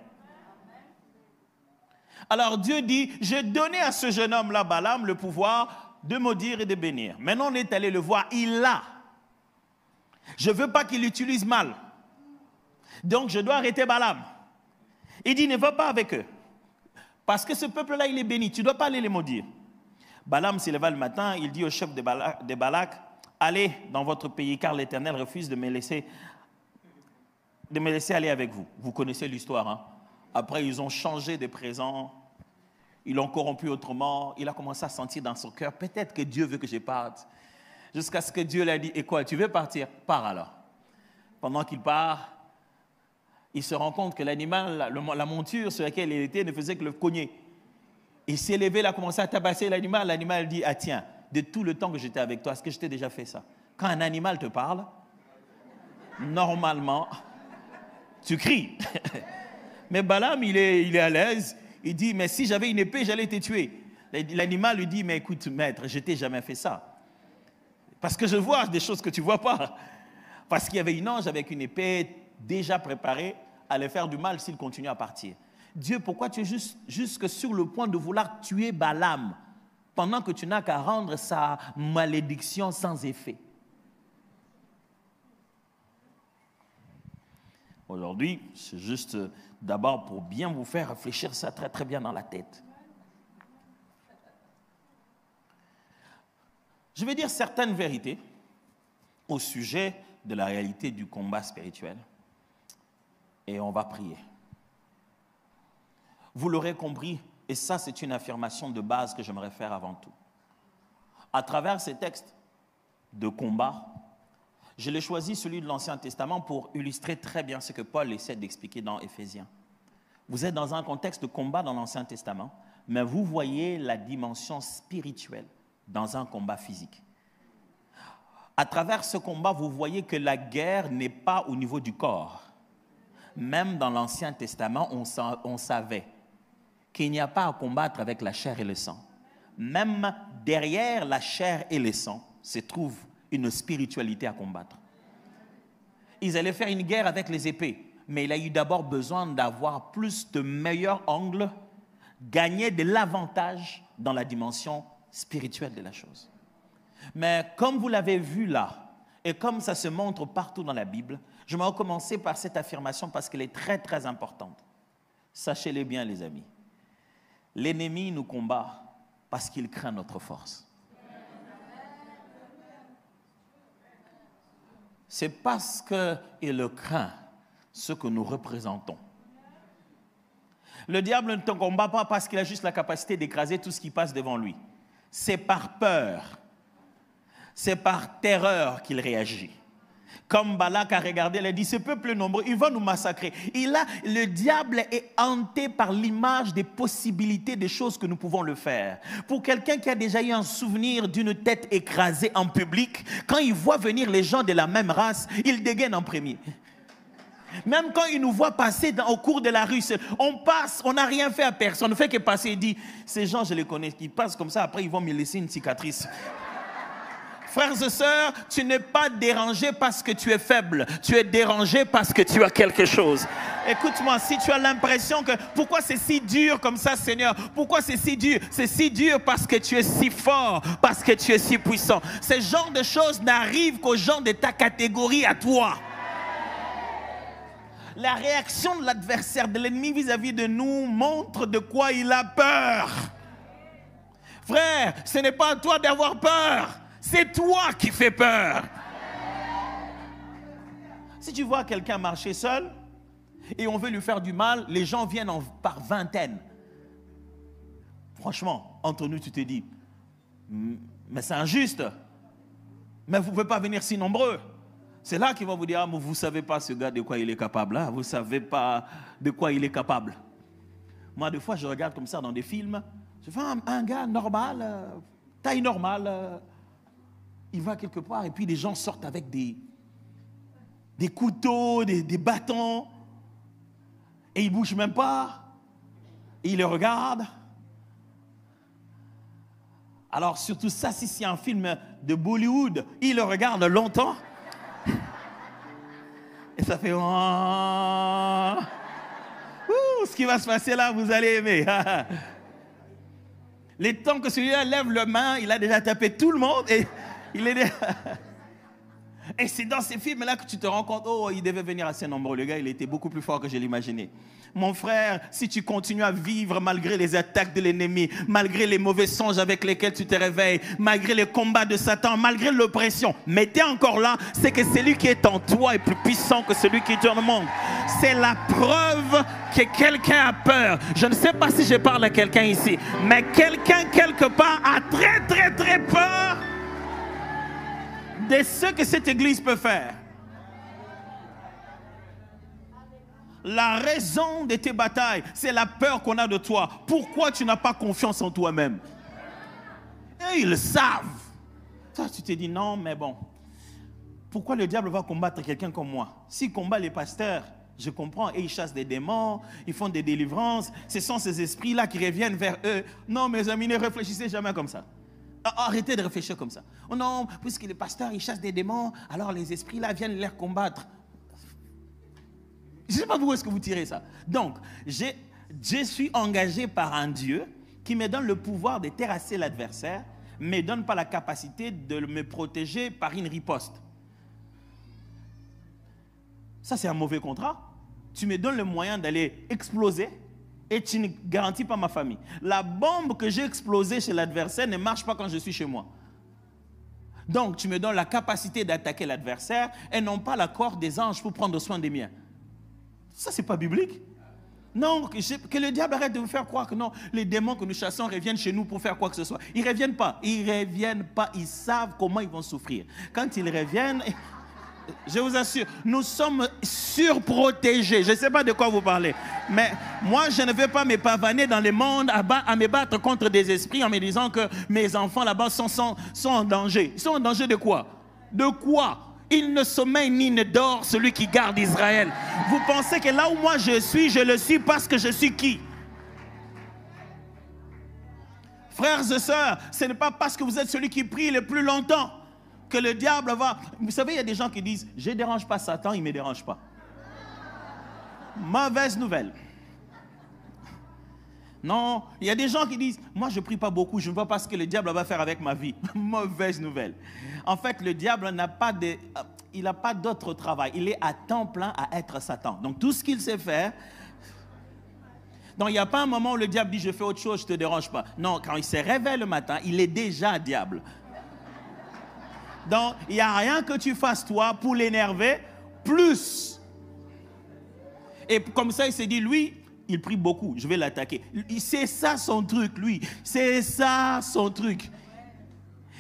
Alors Dieu dit, j'ai donné à ce jeune homme-là, Balaam, le pouvoir de maudire et de bénir. Maintenant, on est allé le voir, il l'a. Je ne veux pas qu'il l'utilise mal. Donc, je dois arrêter Balaam. Il dit, ne va pas avec eux. Parce que ce peuple-là, il est béni. Tu ne dois pas aller les maudire. Balaam s'éleva le matin, il dit au chef de Balak, allez dans votre pays, car l'Éternel refuse de me laisser aller avec vous. Vous connaissez l'histoire, hein? Après, ils ont changé de présent. Ils l'ont corrompu autrement. Il a commencé à sentir dans son cœur, peut-être que Dieu veut que je parte. Jusqu'à ce que Dieu lui a dit, et quoi, tu veux partir? Pars alors. Pendant qu'il part, il se rend compte que l'animal, la monture sur laquelle il était, ne faisait que le cogner. Il s'est levé, il a commencé à tabasser l'animal. L'animal dit, ah tiens, de tout le temps que j'étais avec toi, est-ce que je t'ai déjà fait ça? Quand un animal te parle, normalement, tu cries. Mais Balaam, il est à l'aise. Il dit, mais si j'avais une épée, j'allais te tuer. L'animal lui dit, mais écoute, maître, je ne t'ai jamais fait ça. Parce que je vois des choses que tu ne vois pas. Parce qu'il y avait une ange avec une épée déjà préparée à aller faire du mal s'il continue à partir. Dieu, pourquoi tu es jusque sur le point de vouloir tuer Balaam pendant que tu n'as qu'à rendre sa malédiction sans effet? Aujourd'hui, c'est juste d'abord pour bien vous faire réfléchir ça très très bien dans la tête. Je vais dire certaines vérités au sujet de la réalité du combat spirituel et on va prier. Vous l'aurez compris, et ça c'est une affirmation de base que j'aimerais faire avant tout. À travers ces textes de combat, je l'ai choisi celui de l'Ancien Testament pour illustrer très bien ce que Paul essaie d'expliquer dans Éphésiens. Vous êtes dans un contexte de combat dans l'Ancien Testament, mais vous voyez la dimension spirituelle dans un combat physique. À travers ce combat, vous voyez que la guerre n'est pas au niveau du corps. Même dans l'Ancien Testament, on savait qu'il n'y a pas à combattre avec la chair et le sang. Même derrière la chair et le sang se trouve une spiritualité à combattre. Ils allaient faire une guerre avec les épées, mais il a eu d'abord besoin d'avoir plus de meilleurs angles, gagner de l'avantage dans la dimension spirituelle de la chose. Mais comme vous l'avez vu là, et comme ça se montre partout dans la Bible, je vais commencer par cette affirmation parce qu'elle est très très importante. Sachez-le bien les amis, l'ennemi nous combat parce qu'il craint notre force. C'est parce qu'il craint ce que nous représentons. Le diable ne te combat pas parce qu'il a juste la capacité d'écraser tout ce qui passe devant lui. C'est par peur, c'est par terreur qu'il réagit. Comme Balak a regardé, il a dit, ce peuple nombreux, il va nous massacrer. Le diable est hanté par l'image des possibilités, des choses que nous pouvons le faire. Pour quelqu'un qui a déjà eu un souvenir d'une tête écrasée en public, quand il voit venir les gens de la même race, il dégaine en premier. Même quand il nous voit passer au cours de la rue, on passe, on n'a rien fait à personne, on ne fait que passer, il dit, ces gens je les connais, ils passent comme ça, après ils vont me laisser une cicatrice. Frères et sœurs, tu n'es pas dérangé parce que tu es faible. Tu es dérangé parce que tu as quelque chose. Écoute-moi, si tu as l'impression que... Pourquoi c'est si dur comme ça, Seigneur? Pourquoi c'est si dur? C'est si dur parce que tu es si fort, parce que tu es si puissant. Ce genre de choses n'arrivent qu'aux gens de ta catégorie à toi. La réaction de l'adversaire, de l'ennemi vis-à-vis de nous montre de quoi il a peur. Frère, ce n'est pas à toi d'avoir peur. C'est toi qui fais peur. Si tu vois quelqu'un marcher seul et on veut lui faire du mal, les gens viennent par vingtaines. Franchement, entre nous, tu te dis, mais c'est injuste. Mais vous ne pouvez pas venir si nombreux. C'est là qu'ils vont vous dire, ah, mais vous ne savez pas ce gars de quoi il est capable. Hein? Vous ne savez pas de quoi il est capable. Moi, des fois, je regarde comme ça dans des films. Je fais un gars normal, taille normale. Il va quelque part et puis les gens sortent avec des couteaux, des bâtons. Et ils ne bougent même pas. Et ils les regardent. Alors surtout ça, si c'est un film de Bollywood, ils le regardent longtemps. Et ça fait... ce qui va se passer là, vous allez aimer. Les temps que celui-là lève la main, il a déjà tapé tout le monde et... Et c'est dans ces films-là que tu te rends compte, oh, il devait venir assez nombreux. Le gars, il était beaucoup plus fort que je l'imaginais. Mon frère, si tu continues à vivre malgré les attaques de l'ennemi, malgré les mauvais songes avec lesquels tu te réveilles, malgré les combats de Satan, malgré l'oppression, mais tu es encore là, c'est que celui qui est en toi est plus puissant que celui qui est dans le monde. C'est la preuve que quelqu'un a peur. Je ne sais pas si je parle à quelqu'un ici, mais quelqu'un quelque part a très très très peur de ce que cette église peut faire. La raison de tes batailles, c'est la peur qu'on a de toi. Pourquoi tu n'as pas confiance en toi-même? Et ils le savent. Toi, tu te dis, non, mais bon. Pourquoi le diable va combattre quelqu'un comme moi? S'il combat les pasteurs, je comprends, et ils chassent des démons, ils font des délivrances. Ce sont ces esprits-là qui reviennent vers eux. Non, mes amis, ne réfléchissez jamais comme ça. Arrêtez de réfléchir comme ça. Oh non, puisque les pasteurs, ils chassent des démons, alors les esprits-là viennent les combattre. Je ne sais pas d'où est-ce que vous tirez ça. Donc, je suis engagé par un Dieu qui me donne le pouvoir de terrasser l'adversaire, mais ne donne pas la capacité de me protéger par une riposte. Ça, c'est un mauvais contrat. Tu me donnes le moyen d'aller exploser et tu ne garantis pas ma famille. La bombe que j'ai explosée chez l'adversaire ne marche pas quand je suis chez moi. Donc, tu me donnes la capacité d'attaquer l'adversaire et non pas la corde des anges pour prendre soin des miens. Ça, ce n'est pas biblique. Non, que le diable arrête de vous faire croire que non, les démons que nous chassons reviennent chez nous pour faire quoi que ce soit. Ils ne reviennent pas. Ils ne reviennent pas. Ils savent comment ils vont souffrir. Quand ils reviennent... Je vous assure, nous sommes surprotégés. Je ne sais pas de quoi vous parlez. Mais moi, je ne vais pas me pavaner dans le monde à me battre contre des esprits en me disant que mes enfants là-bas sont en danger. Ils sont en danger de quoi? De quoi? Il ne sommeille ni ne dort celui qui garde Israël. Vous pensez que là où moi je le suis parce que je suis qui? Frères et sœurs, ce n'est pas parce que vous êtes celui qui prie le plus longtemps que le diable va... Vous savez, il y a des gens qui disent, je ne dérange pas Satan, il ne me dérange pas. Mauvaise nouvelle. Non, il y a des gens qui disent, moi je ne prie pas beaucoup, je ne vois pas ce que le diable va faire avec ma vie. Mauvaise nouvelle. En fait, le diable n'a pas d'autre travail. Il est à temps plein à être Satan. Donc tout ce qu'il sait faire... Donc il n'y a pas un moment où le diable dit, je fais autre chose, je ne te dérange pas. Non, quand il se réveille le matin, il est déjà diable. Donc, il n'y a rien que tu fasses toi pour l'énerver, plus. Et comme ça, il s'est dit, lui, il prie beaucoup, je vais l'attaquer. C'est ça son truc, lui. C'est ça son truc.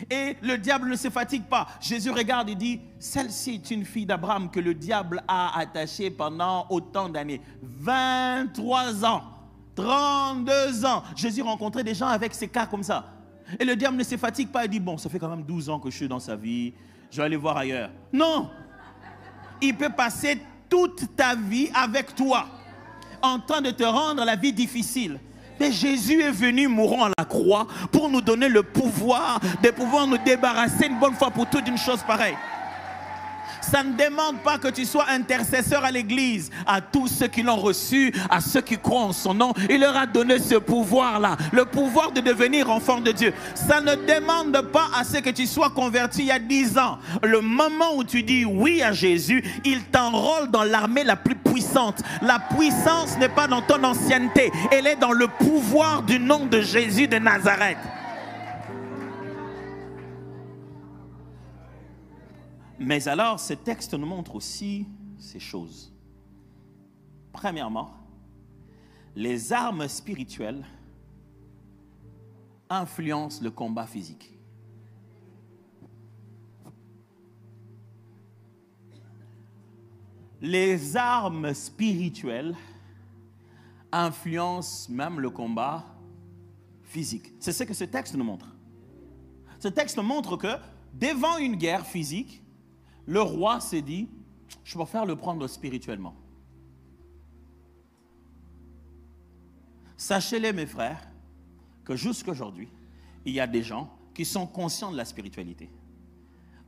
Et le diable ne se fatigue pas. Jésus regarde et dit, celle-ci est une fille d'Abraham que le diable a attachée pendant autant d'années. 23 ans, 32 ans. Jésus rencontrait des gens avec ces cas comme ça. Et le diable ne se fatigue pas et dit, bon, ça fait quand même 12 ans que je suis dans sa vie, je vais aller voir ailleurs. Non! Il peut passer toute ta vie avec toi, en train de te rendre la vie difficile. Mais Jésus est venu mourant à la croix pour nous donner le pouvoir de pouvoir nous débarrasser une bonne fois pour toutes d'une chose pareille. Ça ne demande pas que tu sois intercesseur à l'église. À tous ceux qui l'ont reçu, à ceux qui croient en son nom, il leur a donné ce pouvoir-là, le pouvoir de devenir enfant de Dieu. Ça ne demande pas à ce que tu sois converti il y a 10 ans. Le moment où tu dis oui à Jésus, il t'enrôle dans l'armée la plus puissante. La puissance n'est pas dans ton ancienneté, elle est dans le pouvoir du nom de Jésus de Nazareth. Mais alors, ce texte nous montre aussi ces choses. Premièrement, les armes spirituelles influencent le combat physique. Les armes spirituelles influencent même le combat physique. C'est ce que ce texte nous montre. Ce texte montre que devant une guerre physique, le roi s'est dit, je préfère le prendre spirituellement. Sachez-les, mes frères, que jusqu'à aujourd'hui, il y a des gens qui sont conscients de la spiritualité.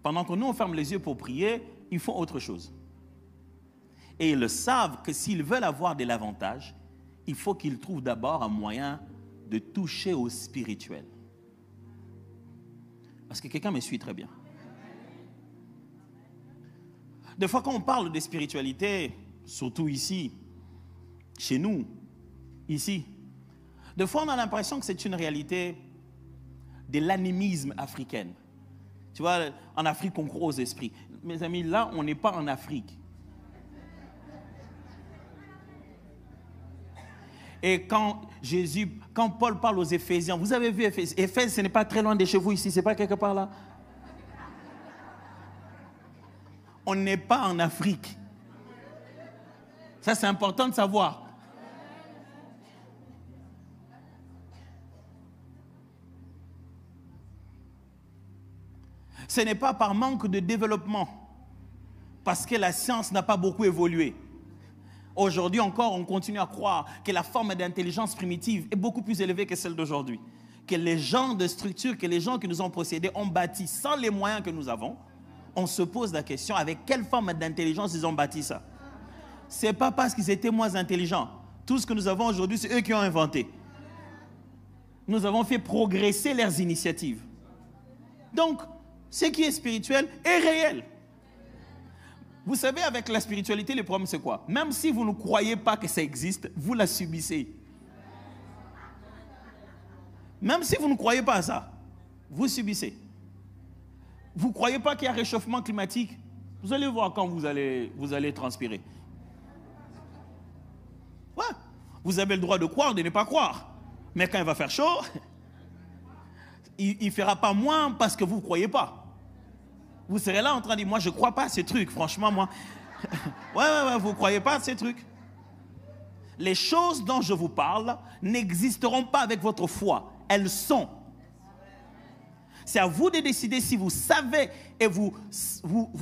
Pendant que nous, on ferme les yeux pour prier, ils font autre chose. Et ils le savent que s'ils veulent avoir de l'avantage, il faut qu'ils trouvent d'abord un moyen de toucher au spirituel. Parce que quelqu'un me suit très bien. Des fois, quand on parle de spiritualité, surtout ici, chez nous, ici, des fois, on a l'impression que c'est une réalité de l'animisme africain. Tu vois, en Afrique, on croit aux esprits. Mes amis, là, on n'est pas en Afrique. Et quand Paul parle aux Éphésiens, vous avez vu Éphèse, ce n'est pas très loin de chez vous ici, ce n'est pas quelque part là. On n'est pas en Afrique. Ça, c'est important de savoir. Ce n'est pas par manque de développement, parce que la science n'a pas beaucoup évolué. Aujourd'hui encore, on continue à croire que la forme d'intelligence primitive est beaucoup plus élevée que celle d'aujourd'hui. Que les gens de structure, que les gens qui nous ont précédés ont bâti sans les moyens que nous avons. On se pose la question, avec quelle forme d'intelligence ils ont bâti ça? Ce n'est pas parce qu'ils étaient moins intelligents. Tout ce que nous avons aujourd'hui, c'est eux qui ont inventé. Nous avons fait progresser leurs initiatives. Donc, ce qui est spirituel est réel. Vous savez, avec la spiritualité, le problème c'est quoi? Même si vous ne croyez pas que ça existe, vous la subissez. Même si vous ne croyez pas à ça, vous subissez. Vous ne croyez pas qu'il y a réchauffement climatique? Vous allez voir quand vous allez transpirer. Ouais. Vous avez le droit de croire, de ne pas croire. Mais quand il va faire chaud, il ne fera pas moins parce que vous ne croyez pas. Vous serez là en train de dire, moi je ne crois pas à ces trucs, franchement moi. Ouais, vous ne croyez pas à ces trucs. Les choses dont je vous parle n'existeront pas avec votre foi. Elles sont. C'est à vous de décider si vous savez et vous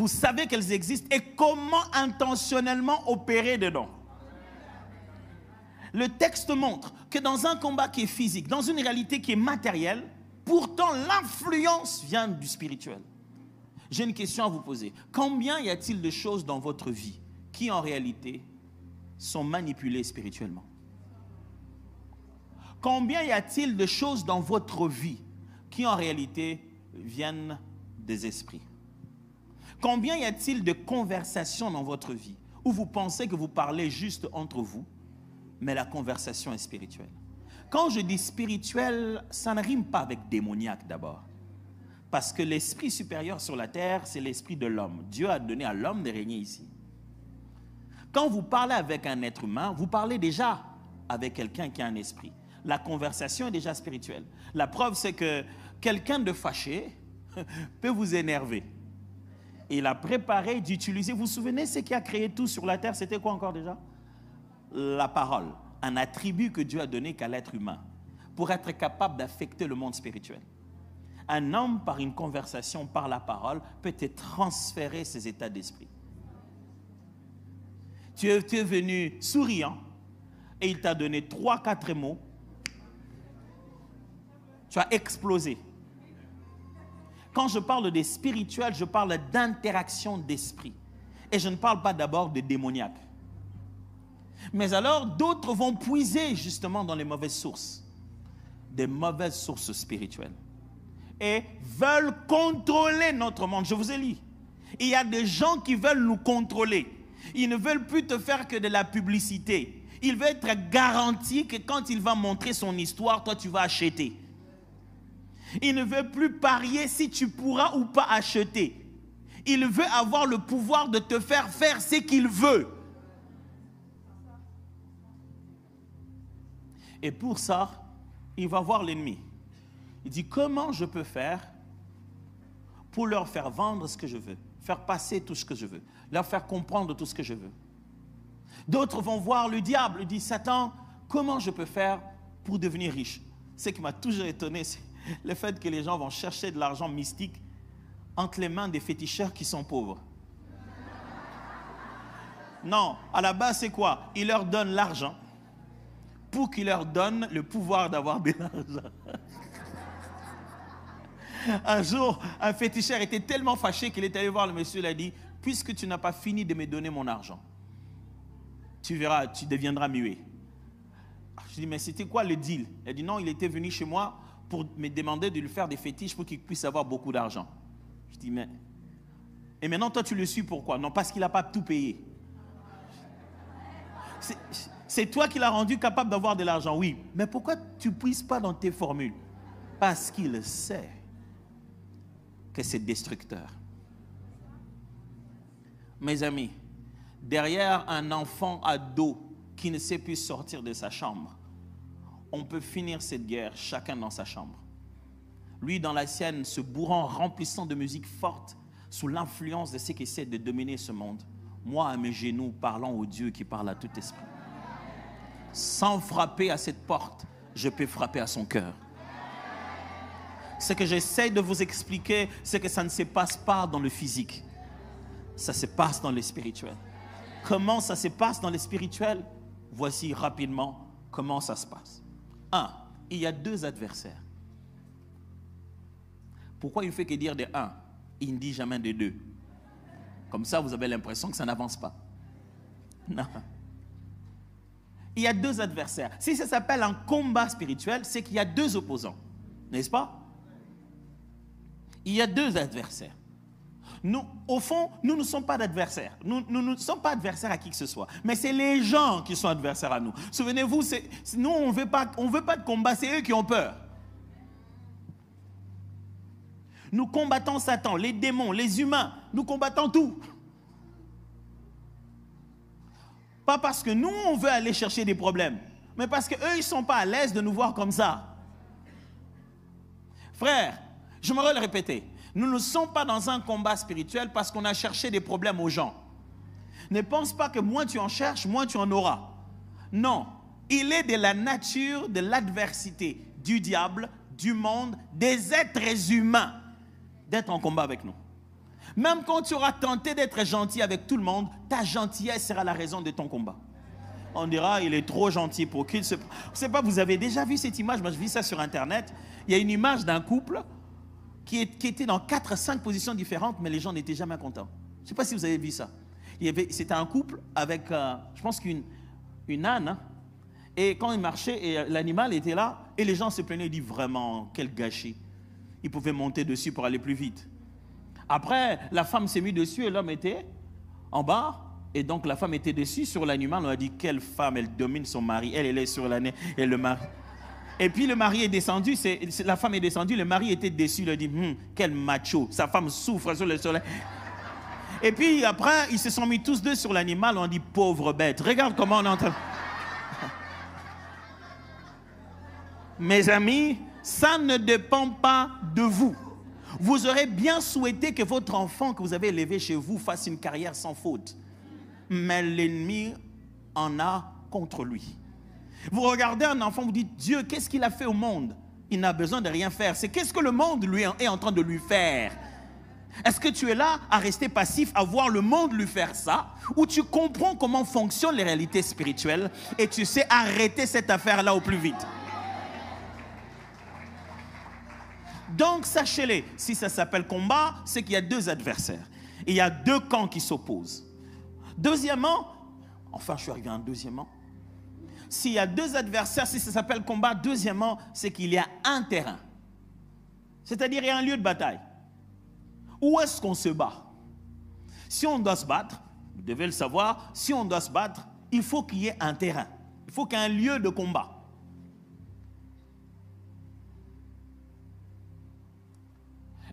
savez qu'elles existent et comment intentionnellement opérer dedans. Le texte montre que dans un combat qui est physique, dans une réalité qui est matérielle, pourtant l'influence vient du spirituel. J'ai une question à vous poser. Combien y a-t-il de choses dans votre vie qui en réalité sont manipulées spirituellement? Combien y a-t-il de choses dans votre vie qui en réalité viennent des esprits? Combien y a-t-il de conversations dans votre vie où vous pensez que vous parlez juste entre vous, mais la conversation est spirituelle? Quand je dis spirituel, ça ne rime pas avec démoniaque d'abord. Parce que l'esprit supérieur sur la terre, c'est l'esprit de l'homme. Dieu a donné à l'homme de régner ici. Quand vous parlez avec un être humain, vous parlez déjà avec quelqu'un qui a un esprit. La conversation est déjà spirituelle. La preuve, c'est que quelqu'un de fâché peut vous énerver. Il a préparé d'utiliser, vous vous souvenez, ce qui a créé tout sur la terre, c'était quoi encore déjà? La parole, un attribut que Dieu a donné qu'à l'être humain, pour être capable d'affecter le monde spirituel. Un homme, par une conversation, par la parole, peut te transférer ses états d'esprit. Tu es venu souriant et il t'a donné 3-4 mots. Tu as explosé. Quand je parle des spirituels, je parle d'interaction d'esprit. Et je ne parle pas d'abord de démoniaque. Mais alors, d'autres vont puiser justement dans les mauvaises sources. Des mauvaises sources spirituelles. Et veulent contrôler notre monde. Je vous ai dit. Il y a des gens qui veulent nous contrôler. Ils ne veulent plus te faire que de la publicité. Il veut être garanti que quand il va montrer son histoire, toi tu vas acheter. Il ne veut plus parier si tu pourras ou pas acheter. Il veut avoir le pouvoir de te faire faire ce qu'il veut. Et pour ça, il va voir l'ennemi. Il dit, comment je peux faire pour leur faire vendre ce que je veux, faire passer tout ce que je veux, leur faire comprendre tout ce que je veux. D'autres vont voir le diable, il dit, Satan, comment je peux faire pour devenir riche? Ce qui m'a toujours étonné, c'est le fait que les gens vont chercher de l'argent mystique entre les mains des féticheurs qui sont pauvres. Non, à la base, c'est quoi? Ils leur donnent l'argent pour qu'ils leur donnent le pouvoir d'avoir de l'argent. Un jour, un féticheur était tellement fâché qu'il est allé voir le monsieur, il a dit, puisque tu n'as pas fini de me donner mon argent, tu verras, tu deviendras muet. Je dis, mais c'était quoi le deal? Il a dit, non, il était venu chez moi pour me demander de lui faire des fétiches pour qu'il puisse avoir beaucoup d'argent. Je dis, mais... Et maintenant, toi, tu le suis pourquoi? Non, parce qu'il n'a pas tout payé. C'est toi qui l'as rendu capable d'avoir de l'argent, oui. Mais pourquoi tu ne puisses pas dans tes formules? Parce qu'il sait que c'est destructeur. Mes amis, derrière un enfant ado qui ne sait plus sortir de sa chambre, on peut finir cette guerre chacun dans sa chambre. Lui dans la sienne, se bourrant, remplissant de musique forte, sous l'influence de ceux qui essaient de dominer ce monde. Moi, à mes genoux, parlant au Dieu qui parle à tout esprit. Sans frapper à cette porte, je peux frapper à son cœur. Ce que j'essaie de vous expliquer, c'est que ça ne se passe pas dans le physique. Ça se passe dans le spirituel. Comment ça se passe dans le spirituel? Voici rapidement comment ça se passe. 1. Il y a 2 adversaires. Pourquoi il ne fait que dire de 1? Il ne dit jamais de 2. Comme ça, vous avez l'impression que ça n'avance pas. Non. Il y a 2 adversaires. Si ça s'appelle un combat spirituel, c'est qu'il y a 2 opposants. N'est-ce pas? Il y a 2 adversaires. Nous, au fond, nous ne sommes pas d'adversaires. Nous ne sommes pas adversaires à qui que ce soit. Mais c'est les gens qui sont adversaires à nous. Souvenez-vous, nous, on ne veut pas de combat, c'est eux qui ont peur. Nous combattons Satan, les démons, les humains. Nous combattons tout. Pas parce que nous, on veut aller chercher des problèmes, mais parce qu'eux, ils ne sont pas à l'aise de nous voir comme ça. Frère, j'aimerais le répéter. Nous ne sommes pas dans un combat spirituel parce qu'on a cherché des problèmes aux gens. Ne pense pas que moins tu en cherches, moins tu en auras. Non, il est de la nature de l'adversité du diable, du monde, des êtres humains d'être en combat avec nous. Même quand tu auras tenté d'être gentil avec tout le monde, ta gentillesse sera la raison de ton combat. On dira, il est trop gentil pour qu'il se... Je ne sais pas, vous avez déjà vu cette image? Moi, je vis ça sur Internet. Il y a une image d'un couple qui était dans 4-5 positions différentes, mais les gens n'étaient jamais contents. Je ne sais pas si vous avez vu ça. C'était un couple avec, je pense une âne. Hein, et quand il marchait, et l'animal était là, et les gens se plaignaient, ils disent vraiment, quel gâchis. Ils pouvaient monter dessus pour aller plus vite. Après, la femme s'est mise dessus et l'homme était en bas. Et donc, la femme était dessus sur l'animal. On a dit, quelle femme, elle domine son mari. Elle est sur l'année et le mari. Et puis, le mari est descendu. La femme est descendue. Le mari était déçu. Il a dit, quel macho. Sa femme souffre sur le soleil. Et puis, après, ils se sont mis tous deux sur l'animal. On dit, pauvre bête. Regarde comment on est en train... Mes amis, ça ne dépend pas de vous. Vous aurez bien souhaité que votre enfant que vous avez élevé chez vous fasse une carrière sans faute. Mais l'ennemi en a contre lui. Vous regardez un enfant, vous dites, Dieu, qu'est-ce qu'il a fait au monde? Il n'a besoin de rien faire. C'est qu'est-ce que le monde lui est en train de lui faire? Est-ce que tu es là à rester passif, à voir le monde lui faire ça? Ou tu comprends comment fonctionnent les réalités spirituelles et tu sais arrêter cette affaire-là au plus vite? Donc, sachez-le, si ça s'appelle combat, c'est qu'il y a deux adversaires. Et il y a deux camps qui s'opposent. Deuxièmement, enfin, je suis arrivé à un deuxièmement. S'il y a deux adversaires, si ça s'appelle combat, deuxièmement, c'est qu'il y a un terrain. C'est-à-dire, il y a un lieu de bataille. Où est-ce qu'on se bat? Si on doit se battre, vous devez le savoir, si on doit se battre, il faut qu'il y ait un terrain. Il faut qu'il y ait un lieu de combat.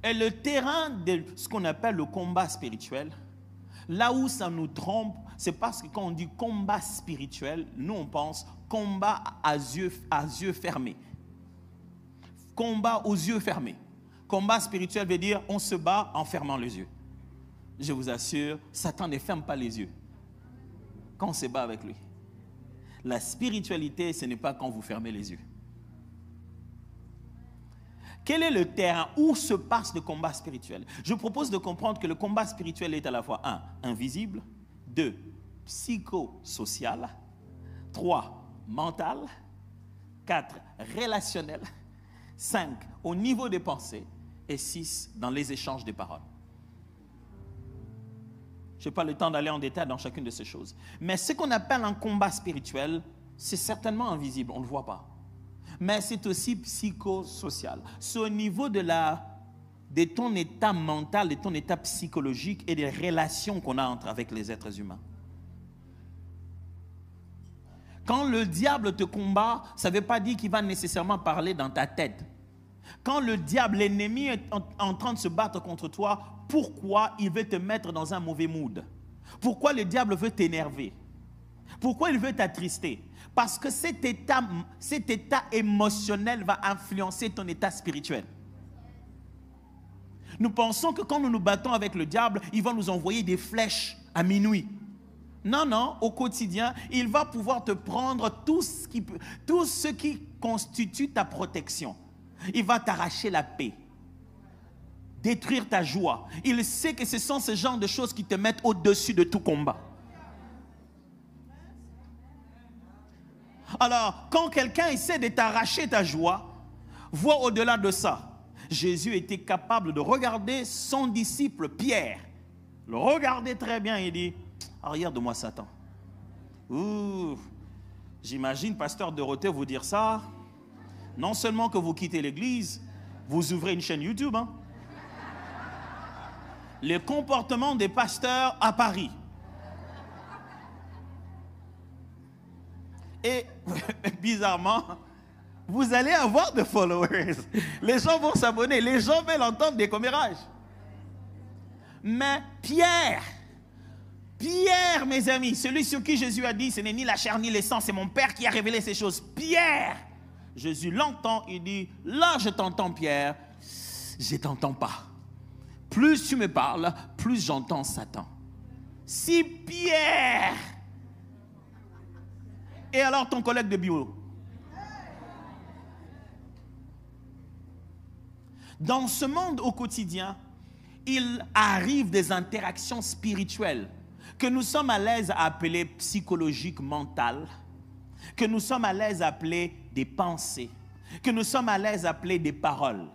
Et le terrain de ce qu'on appelle le combat spirituel, là où ça nous trompe, c'est parce que quand on dit combat spirituel, nous on pense combat à yeux fermés. Combat aux yeux fermés. Combat spirituel veut dire on se bat en fermant les yeux. Je vous assure, Satan ne ferme pas les yeux quand on se bat avec lui. La spiritualité, ce n'est pas quand vous fermez les yeux. Quel est le terrain où se passe le combat spirituel? Je propose de comprendre que le combat spirituel est à la fois 1. Invisible, 2. Psychosocial, 3. Mental, 4. Relationnel, 5. Au niveau des pensées et 6. Dans les échanges de paroles. Je n'ai pas le temps d'aller en détail dans chacune de ces choses. Mais ce qu'on appelle un combat spirituel, c'est certainement invisible, on ne le voit pas. Mais c'est aussi psychosocial. C'est au niveau de ton état mental, de ton état psychologique et des relations qu'on a avec les êtres humains. Quand le diable te combat, ça ne veut pas dire qu'il va nécessairement parler dans ta tête. Quand le diable, l'ennemi est en train de se battre contre toi, pourquoi il veut te mettre dans un mauvais mood? Pourquoi le diable veut t'énerver? Pourquoi il veut t'attrister? Parce que cet état émotionnel va influencer ton état spirituel. Nous pensons que quand nous nous battons avec le diable, il va nous envoyer des flèches à minuit. Non, non, au quotidien, il va pouvoir te prendre tout ce qui constitue ta protection. Il va t'arracher la paix, détruire ta joie. Il sait que ce sont ce genre de choses qui te mettent au-dessus de tout combat. Alors, quand quelqu'un essaie de t'arracher ta joie, vois au-delà de ça. Jésus était capable de regarder son disciple Pierre, le regarder très bien et dit, arrière de moi Satan. J'imagine pasteur Dorothée vous dire ça. Non seulement que vous quittez l'église, vous ouvrez une chaîne YouTube. Hein? Les comportements des pasteurs à Paris. Et bizarrement, vous allez avoir des followers. Les gens vont s'abonner. Les gens veulent entendre des commérages. Mais Pierre, mes amis, celui sur qui Jésus a dit, ce n'est ni la chair ni le sang, c'est mon Père qui a révélé ces choses. Pierre, Jésus l'entend, il dit, là je t'entends Pierre, je ne t'entends pas. Plus tu me parles, plus j'entends Satan. Si Pierre... Et alors ton collègue de bureau? Dans ce monde au quotidien, il arrive des interactions spirituelles que nous sommes à l'aise à appeler psychologiques, mentales, que nous sommes à l'aise à appeler des pensées, que nous sommes à l'aise à appeler des paroles.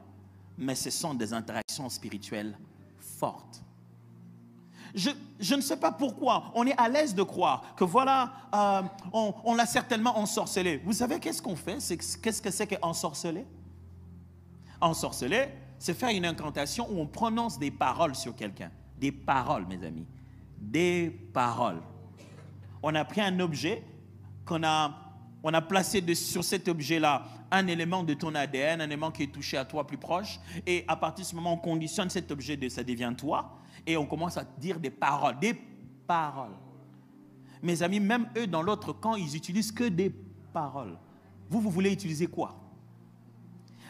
Mais ce sont des interactions spirituelles fortes. Je ne sais pas pourquoi, on est à l'aise de croire que voilà, on l'a certainement ensorcelé. Vous savez qu'est-ce qu'on fait? Qu'est-ce que c'est qu'ensorceler? Ensorceler, c'est faire une incantation où on prononce des paroles sur quelqu'un. Des paroles, mes amis. Des paroles. On a pris un objet, on a placé sur cet objet-là un élément de ton ADN, un élément qui est touché à toi plus proche, et à partir de ce moment, on conditionne cet objet, ça devient toi, et on commence à dire des paroles. Des paroles. Mes amis, même eux, dans l'autre camp, ils utilisent que des paroles. Vous voulez utiliser quoi?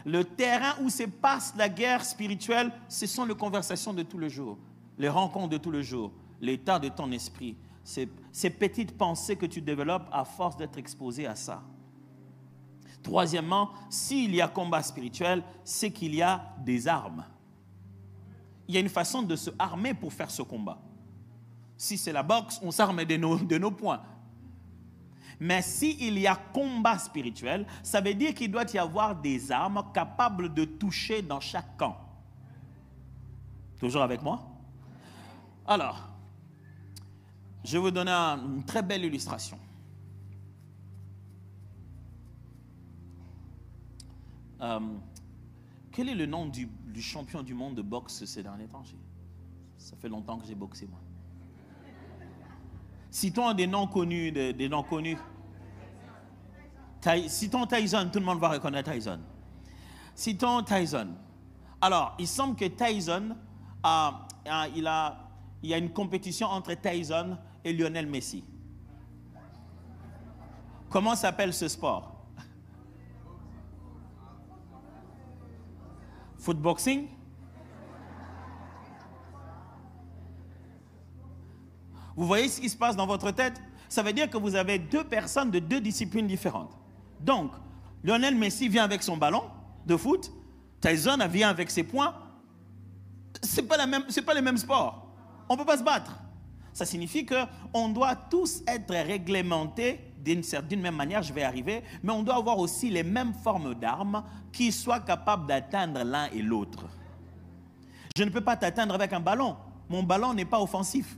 Le terrain où se passe la guerre spirituelle, ce sont les conversations de tout le jour, les rencontres de tout le jour, l'état de ton esprit, ces petites pensées que tu développes à force d'être exposé à ça. Troisièmement, s'il y a combat spirituel, c'est qu'il y a des armes. Il y a une façon de se armer pour faire ce combat. Si c'est la boxe, on s'arme de nos poings. Mais s'il y a combat spirituel, ça veut dire qu'il doit y avoir des armes capables de toucher dans chaque camp. Toujours avec moi? Alors, je vais vous donner une très belle illustration. Quel est le nom du champion du monde de boxe ces derniers temps? Ça fait longtemps que j'ai boxé, moi. Citons des noms connus, des noms connus. Citons Tyson, tout le monde va reconnaître Tyson. Citons Tyson. Alors, il semble que Tyson, il y a une compétition entre Tyson et Lionel Messi. Comment s'appelle ce sport? Footboxing? Vous voyez ce qui se passe dans votre tête? Ça veut dire que vous avez deux personnes de deux disciplines différentes. Donc, Lionel Messi vient avec son ballon de foot, Tyson vient avec ses poings. Ce n'est pas le même sport. On ne peut pas se battre. Ça signifie qu'on doit tous être réglementés d'une même manière, je vais arriver, mais on doit avoir aussi les mêmes formes d'armes qui soient capables d'atteindre l'un et l'autre. Je ne peux pas t'atteindre avec un ballon. Mon ballon n'est pas offensif.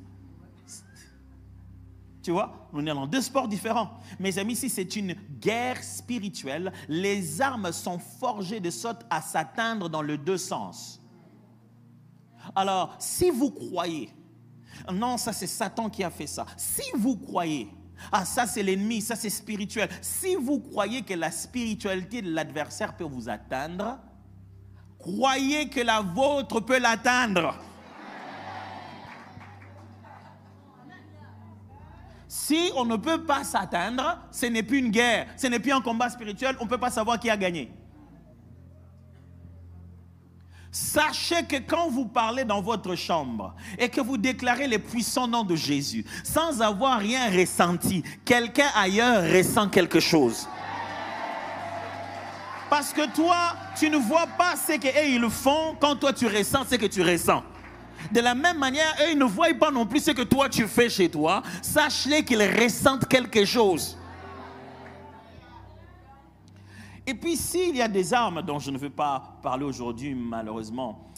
Tu vois, on est dans deux sports différents. Mes amis, si c'est une guerre spirituelle, les armes sont forgées de sorte à s'atteindre dans les deux sens. Alors, si vous croyez, non, ça c'est Satan qui a fait ça. Si vous croyez, ça c'est l'ennemi, ça c'est spirituel. Si vous croyez que la spiritualité de l'adversaire peut vous atteindre, croyez que la vôtre peut l'atteindre. Si on ne peut pas s'atteindre, ce n'est plus une guerre, ce n'est plus un combat spirituel, on ne peut pas savoir qui a gagné. Sachez que quand vous parlez dans votre chambre et que vous déclarez les puissants noms de Jésus, sans avoir rien ressenti, quelqu'un ailleurs ressent quelque chose. Parce que toi, tu ne vois pas ce qu'ils font quand toi tu ressens ce que tu ressens. De la même manière, eux, ils ne voient pas non plus ce que toi tu fais chez toi. Sache-les qu'ils ressentent quelque chose. Et puis, s'il y a des armes dont je ne veux pas parler aujourd'hui, malheureusement,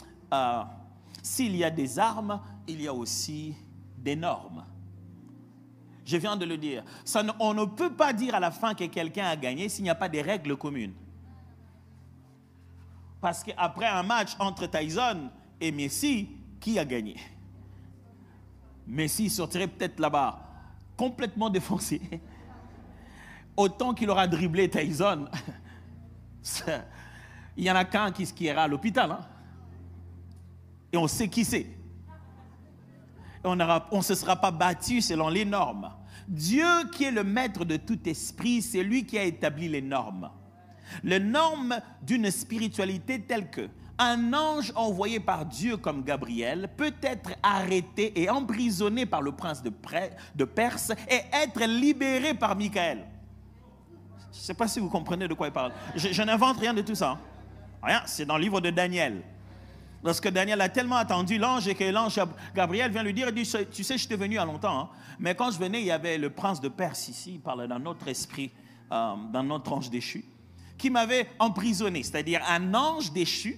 s'il y a des armes, il y a aussi des normes. Je viens de le dire. On ne peut pas dire à la fin que quelqu'un a gagné s'il n'y a pas de règles communes. Parce qu'après un match entre Tyson et Messi, qui a gagné? Messi sortirait peut-être là-bas complètement défoncé. Autant qu'il aura dribblé Tyson. Il y en a qu'un qui ira à l'hôpital. Hein? Et on sait qui c'est. On ne se sera pas battu selon les normes. Dieu qui est le maître de tout esprit, c'est lui qui a établi les normes. Les normes d'une spiritualité telle que un ange envoyé par Dieu comme Gabriel peut être arrêté et emprisonné par le prince de Perse et être libéré par Michael. Je ne sais pas si vous comprenez de quoi il parle. Je n'invente rien de tout ça. Rien, c'est dans le livre de Daniel. Lorsque Daniel a tellement attendu l'ange et que l'ange Gabriel vient lui dire, il dit, tu sais, je t'ai venu à longtemps, hein, mais quand je venais, il y avait le prince de Perse ici, il parle d'un autre esprit, d'un autre ange déchu, qui m'avait emprisonné. C'est-à-dire un ange déchu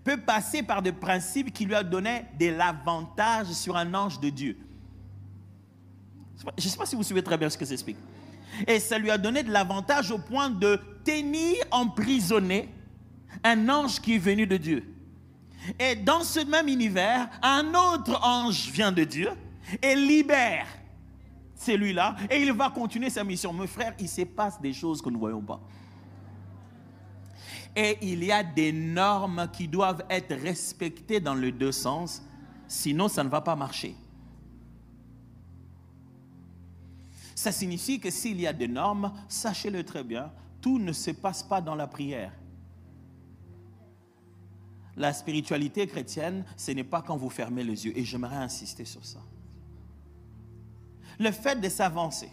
peut passer par des principes qui lui a donné de l'avantage sur un ange de Dieu. Je ne sais pas si vous suivez très bien ce que ça explique. Et ça lui a donné de l'avantage au point de tenir emprisonné un ange qui est venu de Dieu. Et dans ce même univers, un autre ange vient de Dieu et libère celui-là. Et il va continuer sa mission. Mes frères, il se passe des choses que nous ne voyons pas. Et il y a des normes qui doivent être respectées dans les deux sens. Sinon, ça ne va pas marcher. Ça signifie que s'il y a des normes, sachez-le très bien, tout ne se passe pas dans la prière. La spiritualité chrétienne, ce n'est pas quand vous fermez les yeux. Et j'aimerais insister sur ça. Le fait de s'avancer,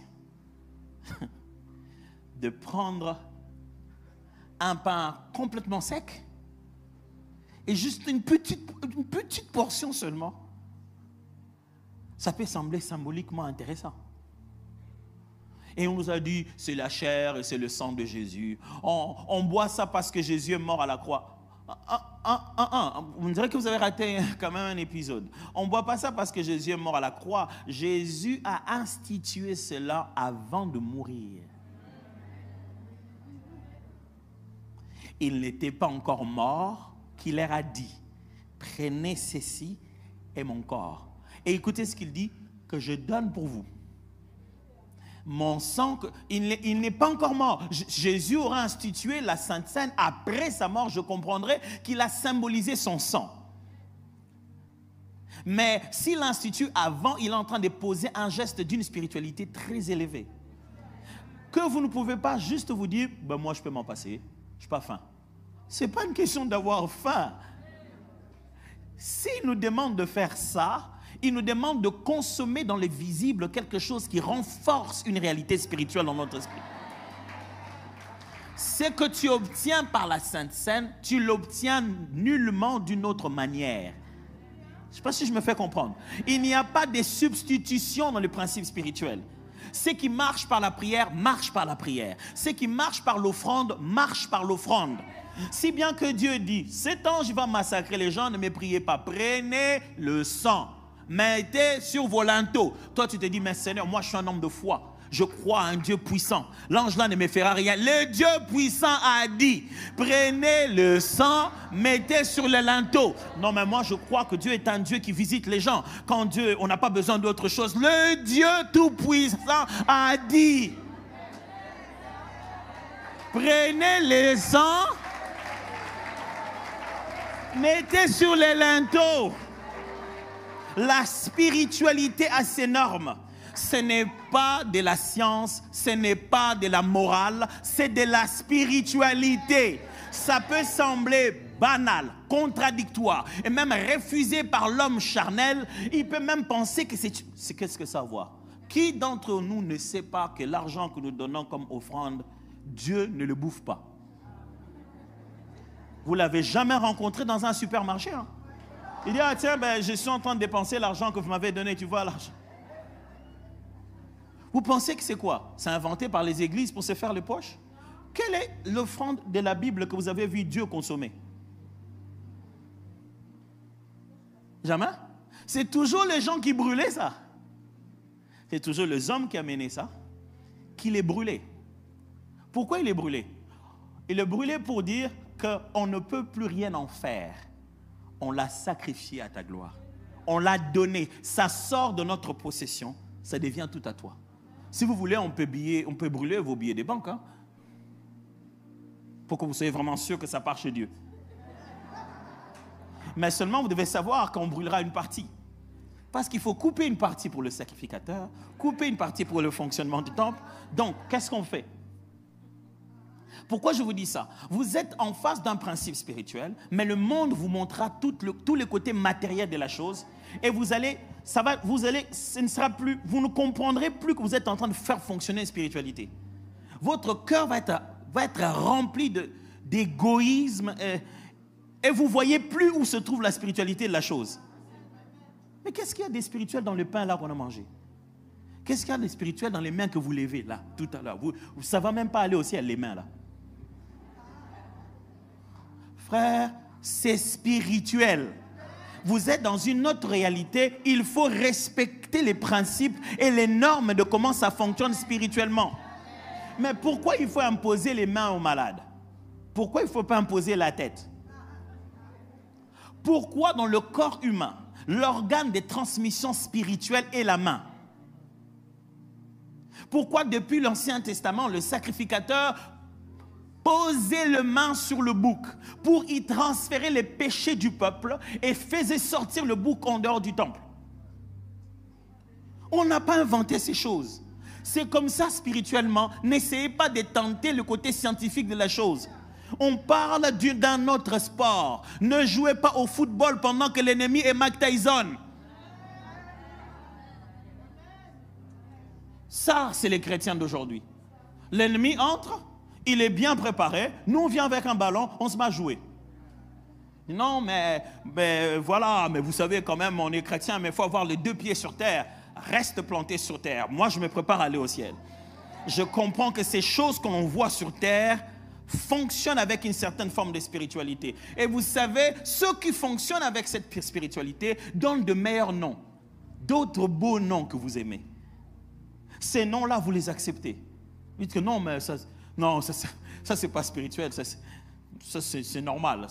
de prendre un pain complètement sec et juste une petite portion seulement, ça peut sembler symboliquement intéressant. Et on nous a dit, c'est la chair et c'est le sang de Jésus. On boit ça parce que Jésus est mort à la croix. Vous me direz que vous avez raté quand même un épisode. On ne boit pas ça parce que Jésus est mort à la croix. Jésus a institué cela avant de mourir. Il n'était pas encore mort qu'il leur a dit, prenez ceci et mon corps. Et écoutez ce qu'il dit, que je donne pour vous. Mon sang, il n'est pas encore mort. Jésus aura institué la Sainte Seine après sa mort. Je comprendrai qu'il a symbolisé son sang. Mais s'il l'institue avant, il est en train de poser un geste d'une spiritualité très élevée. Que vous ne pouvez pas juste vous dire, ben moi je peux m'en passer, je n'ai pas faim. Ce n'est pas une question d'avoir faim. S'il nous demande de faire ça, il nous demande de consommer dans le visible quelque chose qui renforce une réalité spirituelle dans notre esprit. Ce que tu obtiens par la Sainte Seine, tu l'obtiens nullement d'une autre manière. Je ne sais pas si je me fais comprendre. Il n'y a pas de substitution dans le principe spirituel. Ce qui marche par la prière, marche par la prière. Ce qui marche par l'offrande, marche par l'offrande. Si bien que Dieu dit, cet ange va massacrer les gens, ne me priez pas. Prenez le sang. Mettez sur vos linteaux. Toi, tu te dis, mais Seigneur, moi, je suis un homme de foi. Je crois à un Dieu puissant. L'ange là ne me fera rien. Le Dieu puissant a dit, prenez le sang, mettez sur les linteaux. Non, mais moi, je crois que Dieu est un Dieu qui visite les gens. Quand Dieu, on n'a pas besoin d'autre chose. Le Dieu tout-puissant a dit, prenez le sang, mettez sur les linteaux. La spiritualité a ses normes. Ce n'est pas de la science, ce n'est pas de la morale, c'est de la spiritualité. Ça peut sembler banal, contradictoire et même refusé par l'homme charnel. Il peut même penser que c'est qu'est-ce que ça vaut. Qui d'entre nous ne sait pas que l'argent que nous donnons comme offrande, Dieu ne le bouffe pas? Vous ne l'avez jamais rencontré dans un supermarché, hein? Il dit, ah tiens, ben, je suis en train de dépenser l'argent que vous m'avez donné, tu vois l'argent. Vous pensez que c'est quoi? C'est inventé par les églises pour se faire les poches? Quelle est l'offrande de la Bible que vous avez vu Dieu consommer? Jamais? C'est toujours les gens qui brûlaient ça. C'est toujours les hommes qui amenaient ça, qui les brûlaient. Pourquoi il les brûlait? Il les brûlait pour dire qu'on ne peut plus rien en faire. On l'a sacrifié à ta gloire. On l'a donné. Ça sort de notre possession. Ça devient tout à toi. Si vous voulez, on peut brûler vos billets des banques. Hein? Pour que vous soyez vraiment sûr que ça part chez Dieu. Mais seulement, vous devez savoir qu'on brûlera une partie. Parce qu'il faut couper une partie pour le sacrificateur, couper une partie pour le fonctionnement du temple. Donc, qu'est-ce qu'on fait? Pourquoi je vous dis ça? Vous êtes en face d'un principe spirituel, mais le monde vous montrera tous les côtés matériels de la chose, et vous ne comprendrez plus que vous êtes en train de faire fonctionner une spiritualité. Votre cœur va être rempli d'égoïsme, et vous ne voyez plus où se trouve la spiritualité de la chose. Mais qu'est-ce qu'il y a de spirituel dans le pain là qu'on a mangé? Qu'est-ce qu'il y a de spirituel dans les mains que vous levez là, tout à l'heure? Ça ne va même pas aller au ciel, les mains là. Frère, c'est spirituel. Vous êtes dans une autre réalité. Il faut respecter les principes et les normes de comment ça fonctionne spirituellement. Mais pourquoi il faut imposer les mains aux malades? Pourquoi il ne faut pas imposer la tête? Pourquoi dans le corps humain, l'organe de transmission spirituelle est la main? Pourquoi depuis l'Ancien Testament, le sacrificateur posait les mains sur le bouc pour y transférer les péchés du peuple et faisait sortir le bouc en dehors du temple? On n'a pas inventé ces choses. C'est comme ça spirituellement. N'essayez pas de tenter le côté scientifique de la chose. On parle d'un autre sport. Ne jouez pas au football pendant que l'ennemi est Mike Tyson. Ça, c'est les chrétiens d'aujourd'hui. L'ennemi entre, il est bien préparé. Nous, on vient avec un ballon, on se met à jouer. Non, mais voilà, mais vous savez quand même, on est chrétien, mais il faut avoir les 2 pieds sur terre. Reste planté sur terre. Moi, je me prépare à aller au ciel. Je comprends que ces choses qu'on voit sur terre fonctionnent avec une certaine forme de spiritualité. Et vous savez, ceux qui fonctionnent avec cette spiritualité donnent de meilleurs noms, d'autres beaux noms que vous aimez. Ces noms-là, vous les acceptez. Vous dites que non, mais ça c'est pas spirituel, ça c'est normal.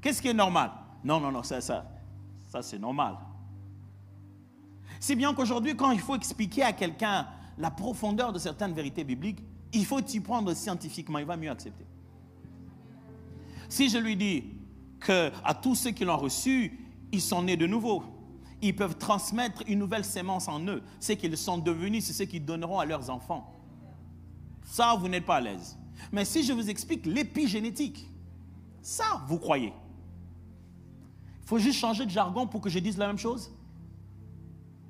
Qu'est-ce qui est normal? Non, ça c'est normal. C'est bien qu'aujourd'hui, quand il faut expliquer à quelqu'un la profondeur de certaines vérités bibliques, il faut t'y prendre scientifiquement, il va mieux accepter. Si je lui dis qu'à tous ceux qui l'ont reçu, ils sont nés de nouveau, ils peuvent transmettre une nouvelle sémence en eux, ce qu'ils sont devenus, c'est ce qu'ils donneront à leurs enfants. Ça, vous n'êtes pas à l'aise. Mais si je vous explique l'épigénétique, ça, vous croyez. Il faut juste changer de jargon pour que je dise la même chose.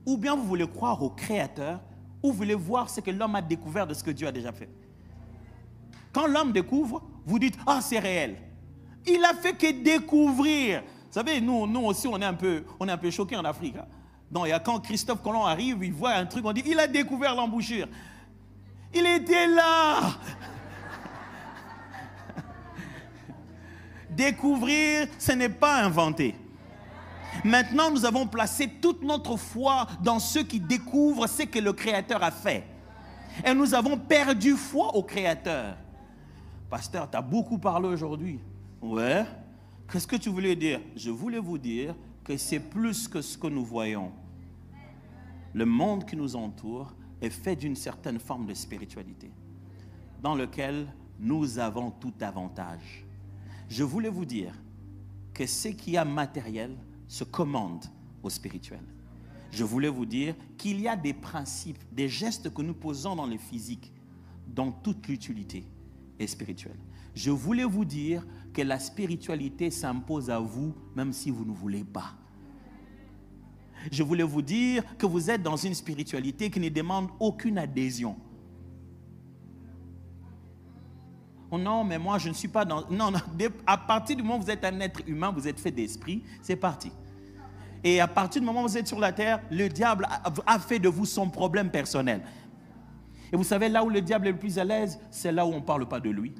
Ou bien vous voulez croire au Créateur, ou vous voulez voir ce que l'homme a découvert de ce que Dieu a déjà fait. Quand l'homme découvre, vous dites, ah, c'est réel. Il a fait que découvrir. Vous savez, nous aussi, on est un peu choqués en Afrique. Hein? Donc, quand Christophe Colomb arrive, il voit un truc, on dit, il a découvert l'embouchure. Il était là. Découvrir, ce n'est pas inventer. Maintenant, nous avons placé toute notre foi dans ceux qui découvrent ce que le Créateur a fait. Et nous avons perdu foi au Créateur. Pasteur, tu as beaucoup parlé aujourd'hui. Ouais. Qu'est-ce que tu voulais dire? Je voulais vous dire que c'est plus que ce que nous voyons. Le monde qui nous entoure est fait d'une certaine forme de spiritualité dans lequel nous avons tout avantage. Je voulais vous dire que ce qui est matériel se commande au spirituel. Je voulais vous dire qu'il y a des principes, des gestes que nous posons dans le physique, dont toute l'utilité est spirituelle. Je voulais vous dire que la spiritualité s'impose à vous, même si vous ne voulez pas. Je voulais vous dire que vous êtes dans une spiritualité qui ne demande aucune adhésion. Oh non, mais moi je ne suis pas dans... Non, à partir du moment où vous êtes un être humain, vous êtes fait d'esprit, c'est parti. Et à partir du moment où vous êtes sur la terre, le diable a fait de vous son problème personnel. Et vous savez, là où le diable est le plus à l'aise, c'est là où on ne parle pas de lui.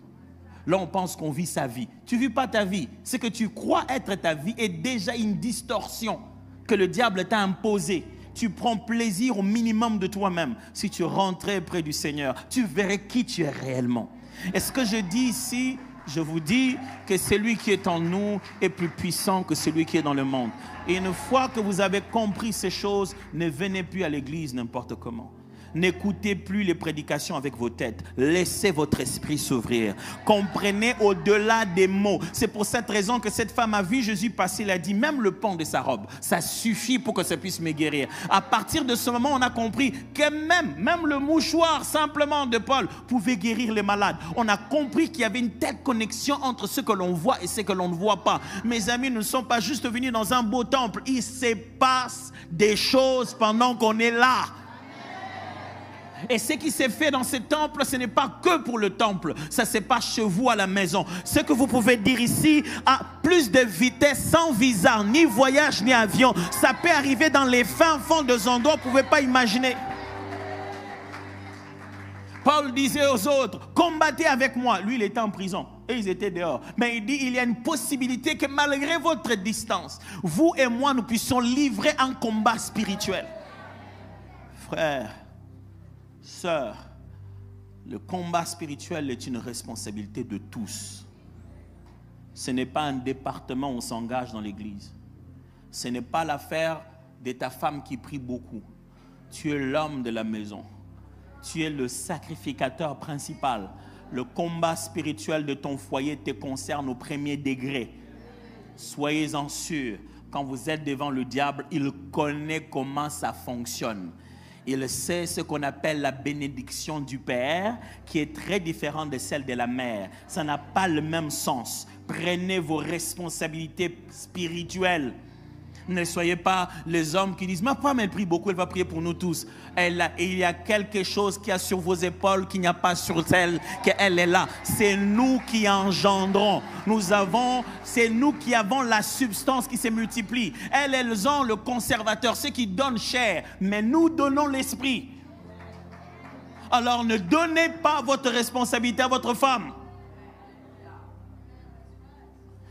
Là, on pense qu'on vit sa vie. Tu ne vis pas ta vie. Ce que tu crois être ta vie est déjà une distorsion que le diable t'a imposée. Tu prends plaisir au minimum de toi-même. Si tu rentrais près du Seigneur, tu verrais qui tu es réellement. Et ce que je dis ici, je vous dis que celui qui est en nous est plus puissant que celui qui est dans le monde. Et une fois que vous avez compris ces choses, ne venez plus à l'église n'importe comment. N'écoutez plus les prédications avec vos têtes. Laissez votre esprit s'ouvrir. Comprenez au-delà des mots. C'est pour cette raison que cette femme a vu Jésus passer. Elle a dit, même le pan de sa robe, ça suffit pour que ça puisse me guérir. À partir de ce moment, on a compris que même le mouchoir simplement de Paul pouvait guérir les malades. On a compris qu'il y avait une telle connexion entre ce que l'on voit et ce que l'on ne voit pas. Mes amis, nous ne sommes pas juste venus dans un beau temple. Il se passe des choses pendant qu'on est là. Et ce qui s'est fait dans ce temple, ce n'est pas que pour le temple. Ça se passe chez vous à la maison. Ce que vous pouvez dire ici a plus de vitesse, sans visa, ni voyage, ni avion. Ça peut arriver dans les fins fonds des endroits, vous ne pouvez pas imaginer. Paul disait aux autres, combattez avec moi. Lui, il était en prison et ils étaient dehors. Mais il dit, il y a une possibilité que malgré votre distance, vous et moi, nous puissions livrer un combat spirituel. Frère, sœur, le combat spirituel est une responsabilité de tous. Ce n'est pas un département où on s'engage dans l'église. Ce n'est pas l'affaire de ta femme qui prie beaucoup. Tu es l'homme de la maison. Tu es le sacrificateur principal. Le combat spirituel de ton foyer te concerne au premier degré. Soyez-en sûrs, quand vous êtes devant le diable, il connaît comment ça fonctionne. il sait ce qu'on appelle la bénédiction du Père, qui est très différente de celle de la mère. Ça n'a pas le même sens. Prenez vos responsabilités spirituelles. Ne soyez pas les hommes qui disent « Ma femme, elle prie beaucoup, elle va prier pour nous tous. » Il y a quelque chose qui a sur vos épaules qu'il n'y a pas sur celle qu'elle est là. C'est nous qui engendrons. C'est nous qui avons la substance qui se multiplie. Elles ont le conservateur, ceux qui donnent chair. Mais nous donnons l'esprit. Alors ne donnez pas votre responsabilité à votre femme.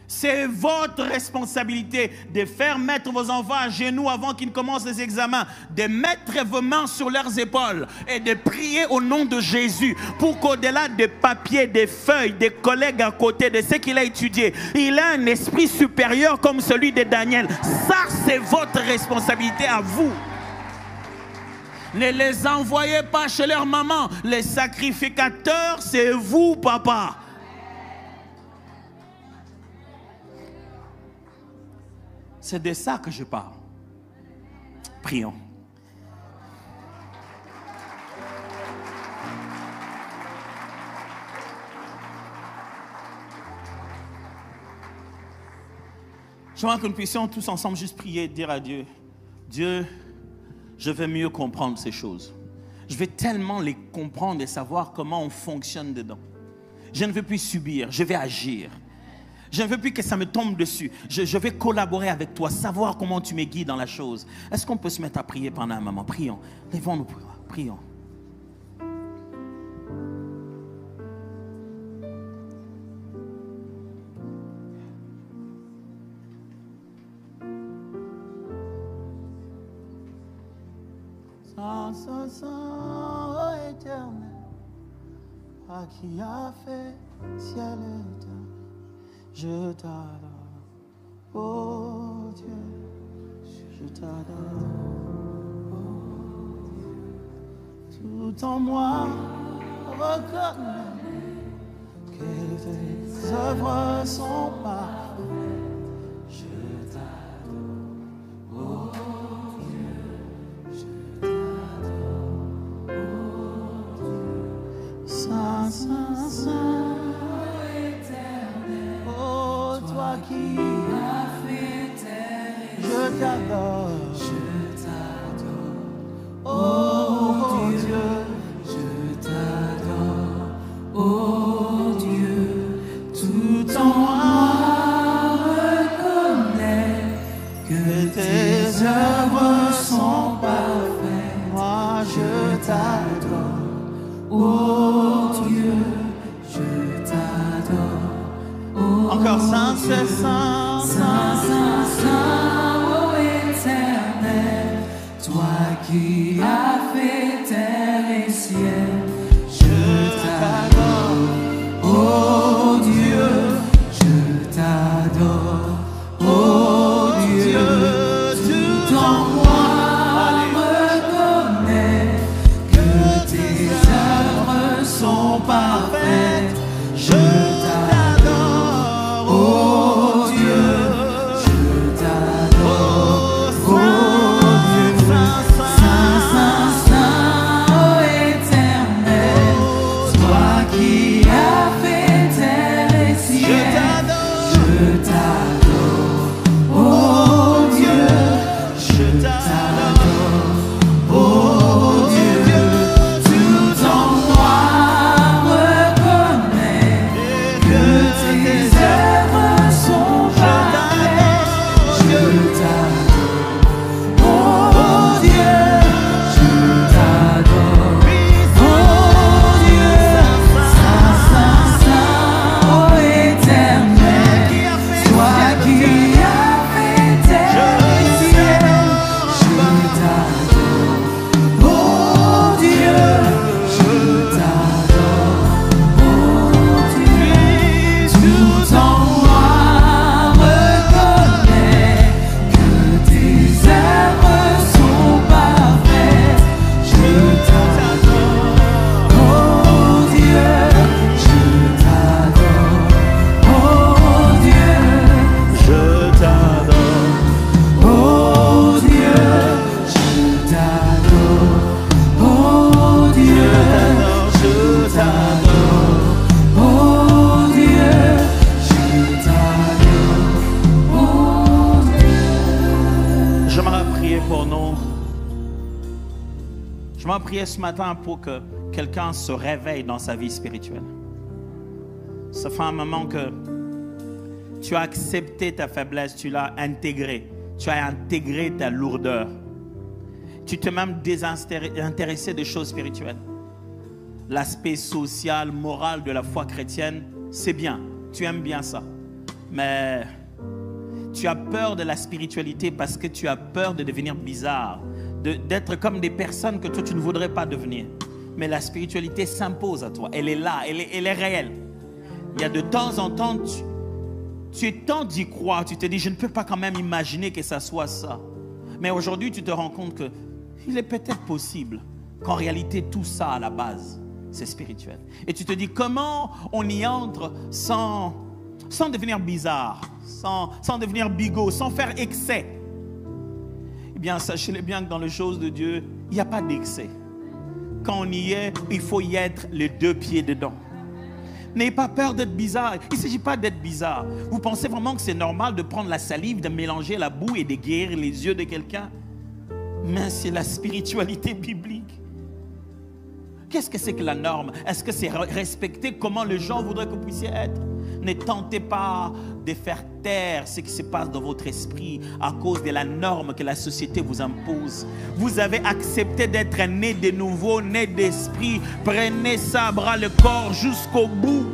C'est votre responsabilité de faire mettre vos enfants à genoux avant qu'ils commencent les examens, de mettre vos mains sur leurs épaules et de prier au nom de Jésus pour qu'au-delà des papiers, des feuilles, des collègues à côté de ce qu'il a étudié, il a un esprit supérieur comme celui de Daniel. Ça, c'est votre responsabilité à vous. Ne les envoyez pas chez leur maman. Les sacrificateurs, c'est vous, papa. C'est de ça que je parle. Prions. J'aimerais que nous puissions tous ensemble juste prier et dire à Dieu, Dieu, je veux mieux comprendre ces choses. Je veux tellement les comprendre et savoir comment on fonctionne dedans. Je ne veux plus subir, je vais agir. Je ne veux plus que ça me tombe dessus. Je vais collaborer avec toi, savoir comment tu me guides dans la chose. Est-ce qu'on peut se mettre à prier pendant un moment? Prions. Lèvons-nous, prions. Saint, éternel, à qui a fait ciel et terre. Je t'adore, oh Dieu, je t'adore, oh Dieu. Tout en moi reconnais que tes œuvres sont parfaites. Je t'adore, oh Dieu, je t'adore, oh Dieu. Saint, Saint, Saint. Qui a fait terre, je t'adore, oh Dieu, je t'adore, oh Dieu, tout en moi reconnais que tes œuvres sont parfaites. Moi je t'adore, oh Dieu, je t'adore. Encore saint, c'est saint, saint, saint, saint, ô éternel, toi qui as fait terre et ciel, je t'adore, oh Dieu, je t'adore, oh Dieu, tout en moi reconnais que tes œuvres sont parfaites, je Je m'en priais ce matin pour que quelqu'un se réveille dans sa vie spirituelle. Ça fait un moment que tu as accepté ta faiblesse, tu l'as intégrée. Tu as intégré ta lourdeur. Tu t'es même désintéressé des choses spirituelles. L'aspect social, moral de la foi chrétienne, c'est bien. Tu aimes bien ça. Mais tu as peur de la spiritualité parce que tu as peur de devenir bizarre, d'être comme des personnes que toi tu ne voudrais pas devenir. Mais la spiritualité s'impose à toi. Elle est là, elle est réelle. Il y a de temps en temps, tu es tant d'y croire, tu te dis, je ne peux pas quand même imaginer que ça soit ça. Mais aujourd'hui, tu te rends compte qu'il est peut-être possible qu'en réalité, tout ça à la base, c'est spirituel. Et tu te dis, comment on y entre sans devenir bizarre, sans devenir bigot, sans faire excès? Eh bien, sachez-le bien que dans les choses de Dieu, il n'y a pas d'excès. Quand on y est, il faut y être les deux pieds dedans. N'ayez pas peur d'être bizarre. Il ne s'agit pas d'être bizarre. Vous pensez vraiment que c'est normal de prendre la salive, de mélanger la boue et de guérir les yeux de quelqu'un? Mais c'est la spiritualité biblique. Qu'est-ce que c'est que la norme? Est-ce que c'est respecter comment les gens voudraient que vous puissiez être? Ne tentez pas de faire taire ce qui se passe dans votre esprit à cause de la norme que la société vous impose. Vous avez accepté d'être né de nouveau, né d'esprit. Prenez ça à bras le corps jusqu'au bout.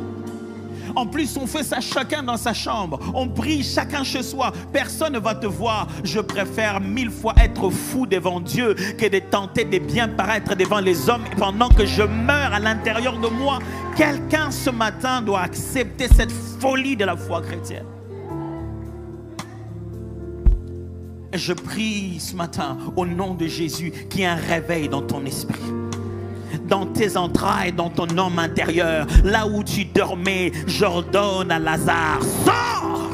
En plus, on fait ça chacun dans sa chambre. On prie chacun chez soi. Personne ne va te voir. Je préfère 1000 fois être fou devant Dieu que de tenter de bien paraître devant les hommes pendant que je meurs à l'intérieur de moi. Quelqu'un ce matin doit accepter cette folie de la foi chrétienne. Et je prie ce matin au nom de Jésus qu'il y ait un réveil dans ton esprit, dans tes entrailles, dans ton homme intérieur. Là où tu dormais, j'ordonne à Lazare, sors!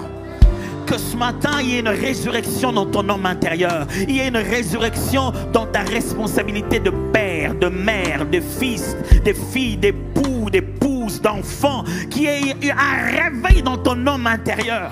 Que ce matin, il y ait une résurrection dans ton homme intérieur. Il y ait une résurrection dans ta responsabilité de père, de mère, de fils, de fille, d'époux, d'épouse, d'enfant. Qu'il y ait un réveil dans ton homme intérieur.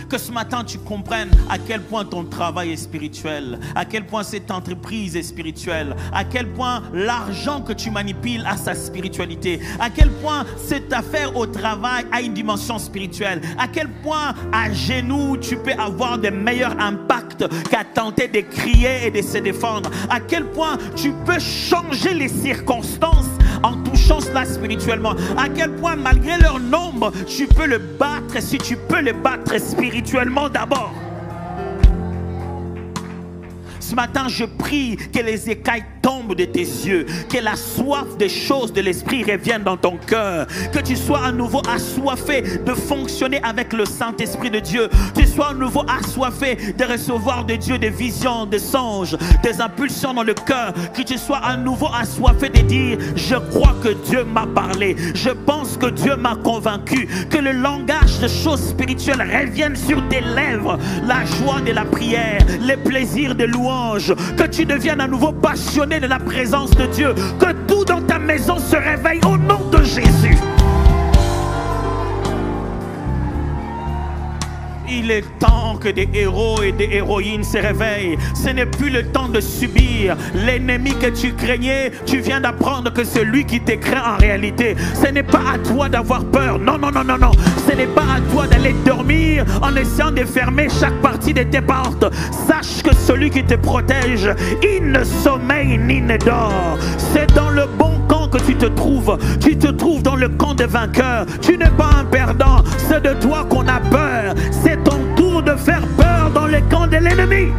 Que ce matin tu comprennes à quel point ton travail est spirituel, à quel point cette entreprise est spirituelle, à quel point l'argent que tu manipules a sa spiritualité, à quel point cette affaire au travail a une dimension spirituelle, à quel point à genoux tu peux avoir de meilleurs impacts qu'à tenter de crier et de se défendre, à quel point tu peux changer les circonstances en touchant cela spirituellement, à quel point malgré leur nombre tu peux le battre si tu peux le battre spirituellement d'abord. Ce matin, je prie que les écailles tombent de tes yeux, que la soif des choses de l'esprit revienne dans ton cœur, que tu sois à nouveau assoiffé de fonctionner avec le Saint-Esprit de Dieu, que tu sois à nouveau assoiffé de recevoir de Dieu des visions, des songes, des impulsions dans le cœur, que tu sois à nouveau assoiffé de dire, je crois que Dieu m'a parlé, je pense que Dieu m'a convaincu, que le langage de choses spirituelles revienne sur tes lèvres, la joie de la prière, les plaisirs de louange, que tu deviennes à nouveau passionné de la présence de Dieu, que tout dans ta maison se réveille au nom de Jésus. Il est temps que des héros et des héroïnes se réveillent. Ce n'est plus le temps de subir l'ennemi que tu craignais. Tu viens d'apprendre que c'est lui qui te craint en réalité. Ce n'est pas à toi d'avoir peur. Non, non, non, non, non. Ce n'est pas à toi d'aller dormir en essayant de fermer chaque partie de tes portes. Sache que celui qui te protège, il ne sommeille ni ne dort. C'est dans le bon camp que tu te trouves. Tu te trouves dans le camp des vainqueurs. Tu n'es pas un perdant. C'est de toi qu'on a peur. C'est ton tour de faire peur dans le camp de l'ennemi.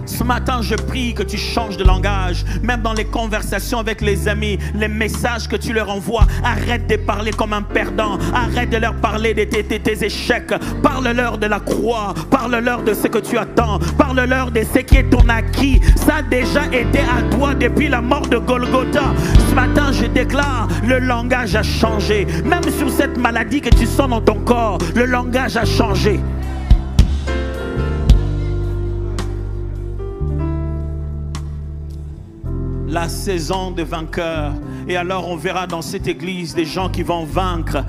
Ce matin, je prie que tu changes de langage, même dans les conversations avec les amis, les messages que tu leur envoies. Arrête de parler comme un perdant, arrête de leur parler de tes échecs. Parle-leur de la croix, parle-leur de ce que tu attends, parle-leur de ce qui est ton acquis. Ça a déjà été à toi depuis la mort de Golgotha. Ce matin, je déclare, le langage a changé. Même sur cette maladie que tu sens dans ton corps, le langage a changé. La saison de vainqueur Et alors on verra dans cette église des gens qui vont vaincre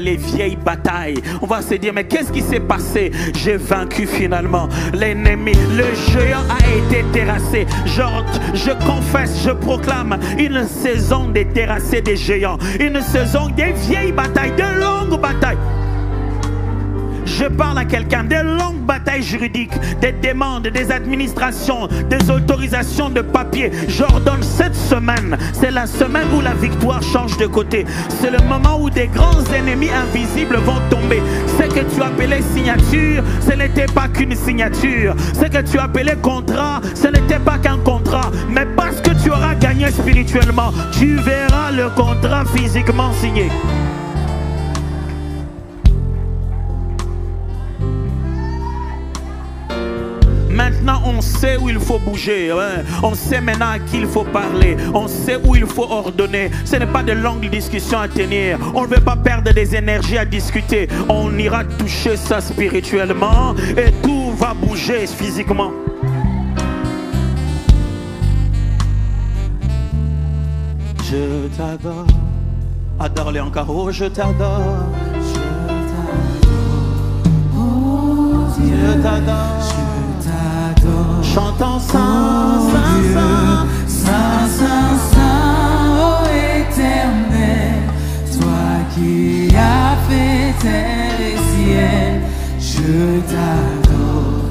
les vieilles batailles. On va se dire, mais qu'est-ce qui s'est passé? J'ai vaincu finalement l'ennemi. Le géant a été terrassé. Je confesse, je proclame une saison de terrasser des géants. Une saison des vieilles batailles, de longues batailles. Je parle à quelqu'un, des longues batailles juridiques, des demandes, des administrations, des autorisations de papier. J'ordonne cette semaine, c'est la semaine où la victoire change de côté. C'est le moment où des grands ennemis invisibles vont tomber. Ce que tu appelais signature, ce n'était pas qu'une signature. Ce que tu appelais contrat, ce n'était pas qu'un contrat. Mais parce que tu auras gagné spirituellement, tu verras le contrat physiquement signé. Maintenant, on sait où il faut bouger. Hein? On sait maintenant à qui il faut parler. On sait où il faut ordonner. Ce n'est pas de longues discussions à tenir. On ne veut pas perdre des énergies à discuter. On ira toucher ça spirituellement et tout va bouger physiquement. Je t'adore. Adore-les encore. Oh, je t'adore. Je t'adore. Oh, Dieu. Je t'adore. Chantons Saint, Saint, Saint, Saint, Saint, ô Éternel, toi qui as fait terre et ciel, je t'adore,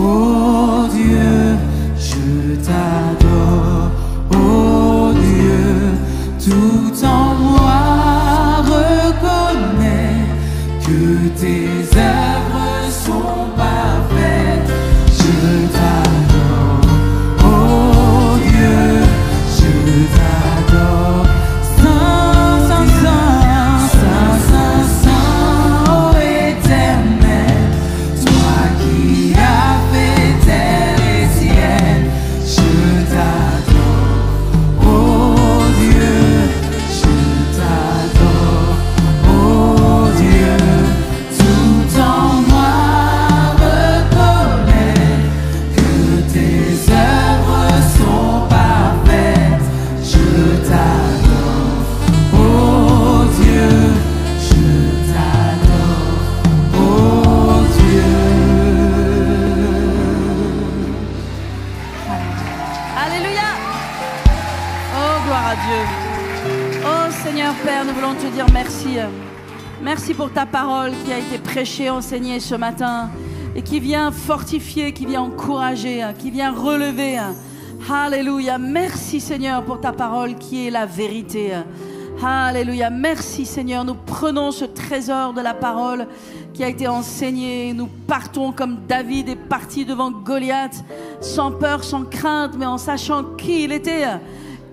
ô Dieu, je t'adore, ô Dieu, tout en moi reconnaît que tes œuvres sont parfaites. Je t'adore, oh Dieu, je t'adore, Saint, Saint, Saint, Saint, Saint, Saint, oh Éternel, toi qui as fait terre et ciel, je t'adore, oh Dieu, je t'adore, oh Dieu, tout en moi. Père, nous voulons te dire merci. Merci pour ta parole qui a été prêchée, enseignée ce matin et qui vient fortifier, qui vient encourager, qui vient relever. Alléluia. Merci Seigneur pour ta parole qui est la vérité. Alléluia. Merci Seigneur. Nous prenons ce trésor de la parole qui a été enseigné. Nous partons comme David est parti devant Goliath, sans peur, sans crainte, mais en sachant qui il était.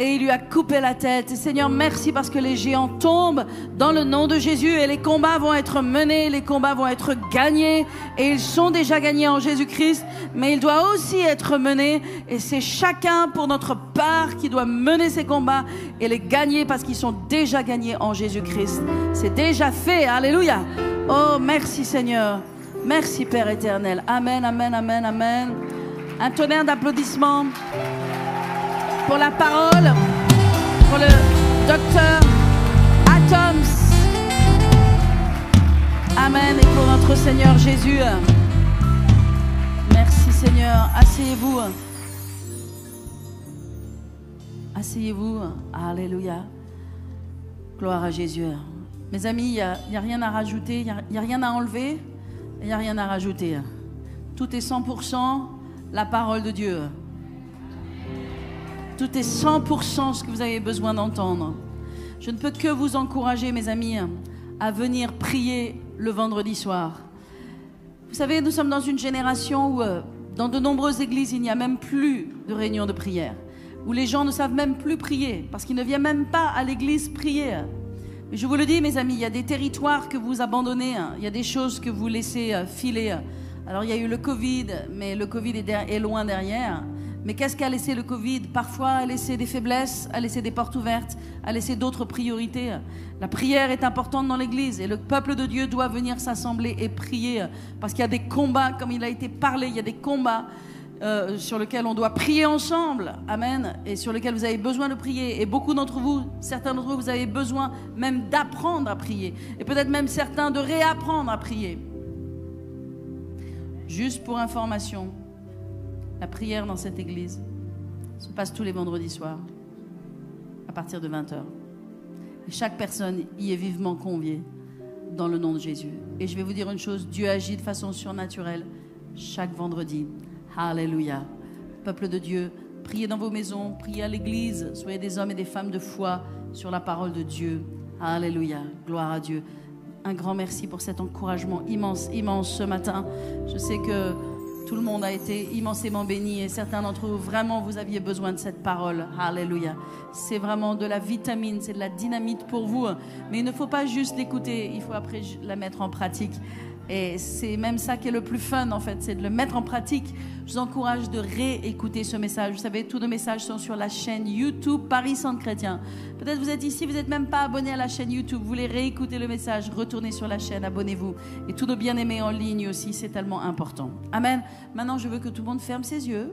Et il lui a coupé la tête. Et Seigneur, merci parce que les géants tombent dans le nom de Jésus et les combats vont être menés, les combats vont être gagnés et ils sont déjà gagnés en Jésus-Christ, mais ils doivent aussi être menés et c'est chacun pour notre part qui doit mener ces combats et les gagner parce qu'ils sont déjà gagnés en Jésus-Christ. C'est déjà fait. Alléluia. Oh, merci Seigneur. Merci Père éternel. Amen, amen, amen, amen. Un tonnerre d'applaudissements pour la parole, pour le docteur Atoms. Amen. Et pour notre Seigneur Jésus. Merci Seigneur. Asseyez-vous. Asseyez-vous. Alléluia. Gloire à Jésus. Mes amis, il n'y a rien à rajouter, il n'y a rien à enlever, il n'y a rien à rajouter. Tout est 100% la parole de Dieu. Tout est 100% ce que vous avez besoin d'entendre. Je ne peux que vous encourager, mes amis, à venir prier le vendredi soir. Vous savez, nous sommes dans une génération où, dans de nombreuses églises, il n'y a même plus de réunions de prière, où les gens ne savent même plus prier, parce qu'ils ne viennent même pas à l'église prier. Mais je vous le dis, mes amis, il y a des territoires que vous abandonnez, il y a des choses que vous laissez filer. Alors, il y a eu le Covid, mais le Covid est loin derrière. Mais qu'est-ce qu'a laissé le Covid? Parfois, a laissé des faiblesses, a laissé des portes ouvertes, a laissé d'autres priorités. La prière est importante dans l'Église et le peuple de Dieu doit venir s'assembler et prier parce qu'il y a des combats, comme il a été parlé, il y a des combats. sur lequel on doit prier ensemble, amen, et sur lequel vous avez besoin de prier. Et beaucoup d'entre vous, certains d'entre vous, vous avez besoin même d'apprendre à prier, et peut-être même certains de réapprendre à prier. Juste pour information, la prière dans cette église se passe tous les vendredis soirs, à partir de 20h. Et chaque personne y est vivement conviée dans le nom de Jésus. Et je vais vous dire une chose, Dieu agit de façon surnaturelle chaque vendredi. Alléluia. Peuple de Dieu, priez dans vos maisons, priez à l'église, soyez des hommes et des femmes de foi sur la parole de Dieu. Alléluia. Gloire à Dieu. Un grand merci pour cet encouragement immense, immense ce matin. Je sais que tout le monde a été immensément béni et certains d'entre vous, vraiment, vous aviez besoin de cette parole. Alléluia. C'est vraiment de la vitamine, c'est de la dynamite pour vous. Mais il ne faut pas juste l'écouter, il faut après la mettre en pratique. Et c'est même ça qui est le plus fun, en fait, c'est de le mettre en pratique. Je vous encourage de réécouter ce message. Vous savez, tous nos messages sont sur la chaîne YouTube Paris Centre Chrétien. Peut-être vous êtes ici, vous n'êtes même pas abonné à la chaîne YouTube. Vous voulez réécouter le message, retournez sur la chaîne, abonnez-vous. Et tous nos bien-aimés en ligne aussi, c'est tellement important. Amen. Maintenant, je veux que tout le monde ferme ses yeux.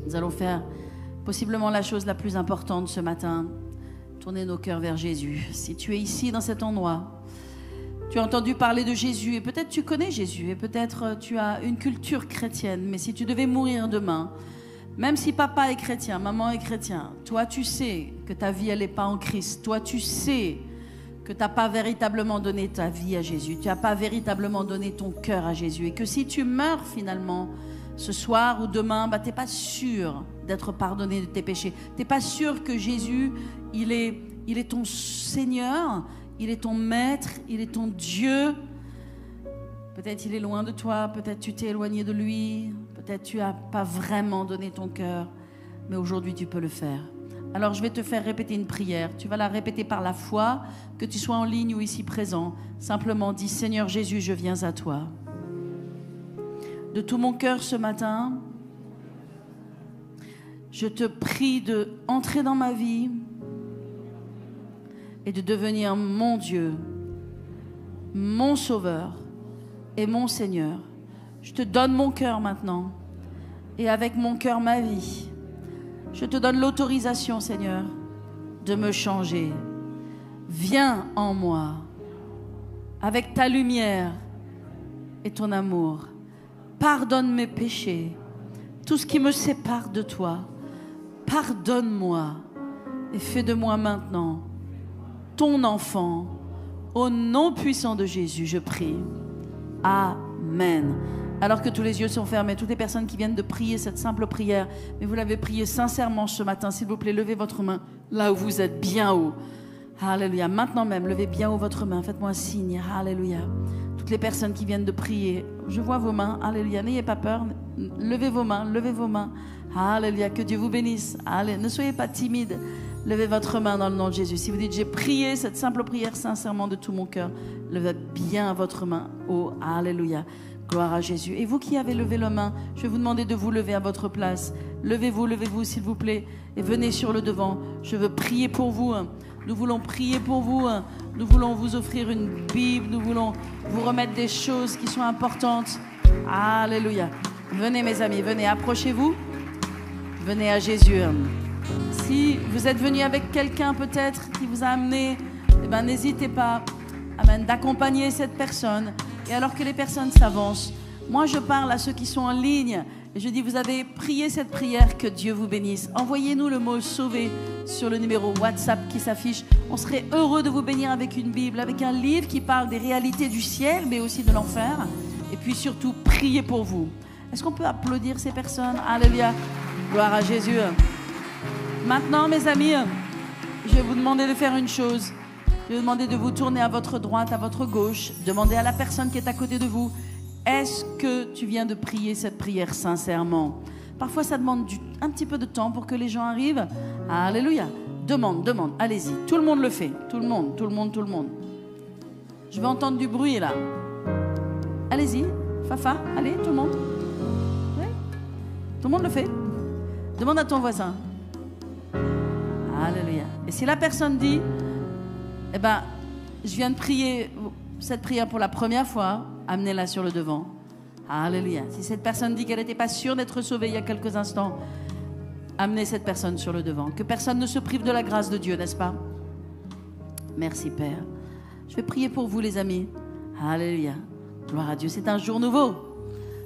Nous allons faire possiblement la chose la plus importante ce matin. Tourner nos cœurs vers Jésus. Si tu es ici dans cet endroit, tu as entendu parler de Jésus et peut-être tu connais Jésus et peut-être tu as une culture chrétienne. Mais si tu devais mourir demain, même si papa est chrétien, maman est chrétien, toi tu sais que ta vie elle n'est pas en Christ. Toi tu sais que tu n'as pas véritablement donné ta vie à Jésus. Tu n'as pas véritablement donné ton cœur à Jésus. Et que si tu meurs finalement ce soir ou demain, tu n'es pas sûr d'être pardonné de tes péchés. Tu n'es pas sûr que Jésus, il est ton Seigneur. Il est ton maître, il est ton Dieu. Peut-être il est loin de toi, peut-être tu t'es éloigné de lui, peut-être tu n'as pas vraiment donné ton cœur, mais aujourd'hui tu peux le faire. Alors je vais te faire répéter une prière. Tu vas la répéter par la foi, que tu sois en ligne ou ici présent. Simplement dis, Seigneur Jésus, je viens à toi. De tout mon cœur ce matin, je te prie de entrer dans ma vie et de devenir mon Dieu, mon Sauveur et mon Seigneur. Je te donne mon cœur maintenant et avec mon cœur ma vie. Je te donne l'autorisation, Seigneur, de me changer. Viens en moi avec ta lumière et ton amour. Pardonne mes péchés, tout ce qui me sépare de toi. Pardonne-moi et fais de moi maintenant ton enfant. Au nom puissant de Jésus, je prie. Amen. Alors que tous les yeux sont fermés, toutes les personnes qui viennent de prier cette simple prière, mais vous l'avez prié sincèrement ce matin, s'il vous plaît, levez votre main là où vous êtes, bien haut. Alléluia. Maintenant même, levez bien haut votre main. Faites-moi un signe. Alléluia. Toutes les personnes qui viennent de prier, je vois vos mains. Alléluia. N'ayez pas peur. Levez vos mains. Levez vos mains. Alléluia. Que Dieu vous bénisse. Allez, ne soyez pas timide. Levez votre main dans le nom de Jésus. Si vous dites, j'ai prié cette simple prière sincèrement de tout mon cœur, levez bien votre main. Oh, alléluia. Gloire à Jésus. Et vous qui avez levé la main, je vais vous demander de vous lever à votre place. Levez-vous, s'il vous plaît, et venez sur le devant. Je veux prier pour vous. Nous voulons prier pour vous. Nous voulons vous offrir une Bible. Nous voulons vous remettre des choses qui sont importantes. Alléluia. Venez, mes amis, venez, approchez-vous. Venez à Jésus. Si vous êtes venu avec quelqu'un peut-être qui vous a amené, eh ben, n'hésitez pas, amen, d'accompagner cette personne. Et alors que les personnes s'avancent, moi je parle à ceux qui sont en ligne et je dis, vous avez prié cette prière, que Dieu vous bénisse. Envoyez-nous le mot sauvé sur le numéro WhatsApp qui s'affiche. On serait heureux de vous bénir avec une Bible, avec un livre qui parle des réalités du ciel mais aussi de l'enfer. Et puis surtout, prier pour vous. Est-ce qu'on peut applaudir ces personnes? Alléluia. Gloire à Jésus. Maintenant, mes amis, je vais vous demander de faire une chose. Je vais vous demander de vous tourner à votre droite, à votre gauche. Demandez à la personne qui est à côté de vous, est-ce que tu viens de prier cette prière sincèrement? Parfois, ça demande un petit peu de temps pour que les gens arrivent. Alléluia. Demande. Allez-y. Tout le monde le fait. Tout le monde. Je vais entendre du bruit, là. Allez-y. Fafa, allez, tout le monde. Oui. Tout le monde le fait. Demande à ton voisin. Alléluia. Et si la personne dit, eh ben, je viens de prier cette prière pour la première fois, amenez-la sur le devant. Alléluia. Si cette personne dit qu'elle n'était pas sûre d'être sauvée il y a quelques instants, amenez cette personne sur le devant. Que personne ne se prive de la grâce de Dieu, n'est-ce pas? Merci, Père. Je vais prier pour vous, les amis. Alléluia. Gloire à Dieu. C'est un jour nouveau.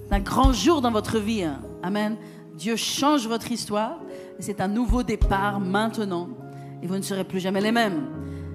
C'est un grand jour dans votre vie. Amen. Dieu change votre histoire. Et c'est un nouveau départ maintenant. Et vous ne serez plus jamais les mêmes.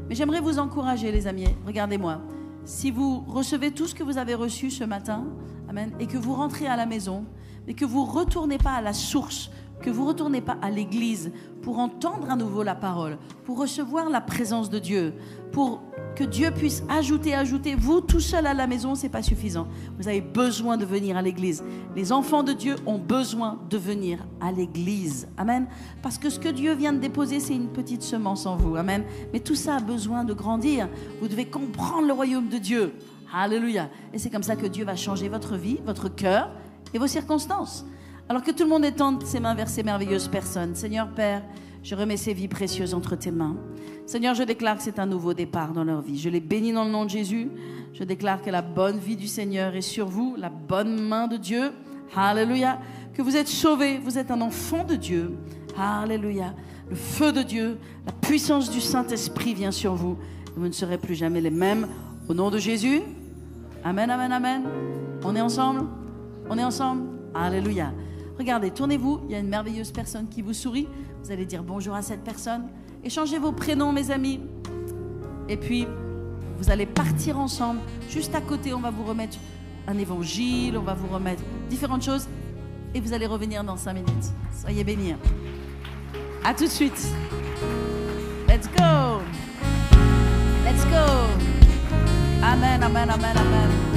Mais j'aimerais vous encourager, les amis. Regardez-moi. Si vous recevez tout ce que vous avez reçu ce matin, amen, et que vous rentrez à la maison, mais que vous ne retournez pas à la source, que vous ne retournez pas à l'église pour entendre à nouveau la parole, pour recevoir la présence de Dieu, pour que Dieu puisse ajouter. Vous, tout seul à la maison, ce n'est pas suffisant. Vous avez besoin de venir à l'église. Les enfants de Dieu ont besoin de venir à l'église. Amen. Parce que ce que Dieu vient de déposer, c'est une petite semence en vous. Amen. Mais tout ça a besoin de grandir. Vous devez comprendre le royaume de Dieu. Alléluia. Et c'est comme ça que Dieu va changer votre vie, votre cœur et vos circonstances. Alors que tout le monde étende ses mains vers ces merveilleuses personnes. Seigneur Père, je remets ces vies précieuses entre tes mains. Seigneur, je déclare que c'est un nouveau départ dans leur vie. Je les bénis dans le nom de Jésus. Je déclare que la bonne vie du Seigneur est sur vous, la bonne main de Dieu. Alléluia. Que vous êtes sauvés, vous êtes un enfant de Dieu. Alléluia. Le feu de Dieu, la puissance du Saint-Esprit vient sur vous. Et vous ne serez plus jamais les mêmes. Au nom de Jésus. Amen, amen, amen. On est ensemble? On est ensemble? Alléluia. Regardez, tournez-vous, il y a une merveilleuse personne qui vous sourit. Vous allez dire bonjour à cette personne. Échangez vos prénoms, mes amis. Et puis, vous allez partir ensemble. Juste à côté, on va vous remettre un évangile, on va vous remettre différentes choses. Et vous allez revenir dans 5 minutes. Soyez bénis. À tout de suite. Let's go. Let's go. Amen, amen, amen, amen.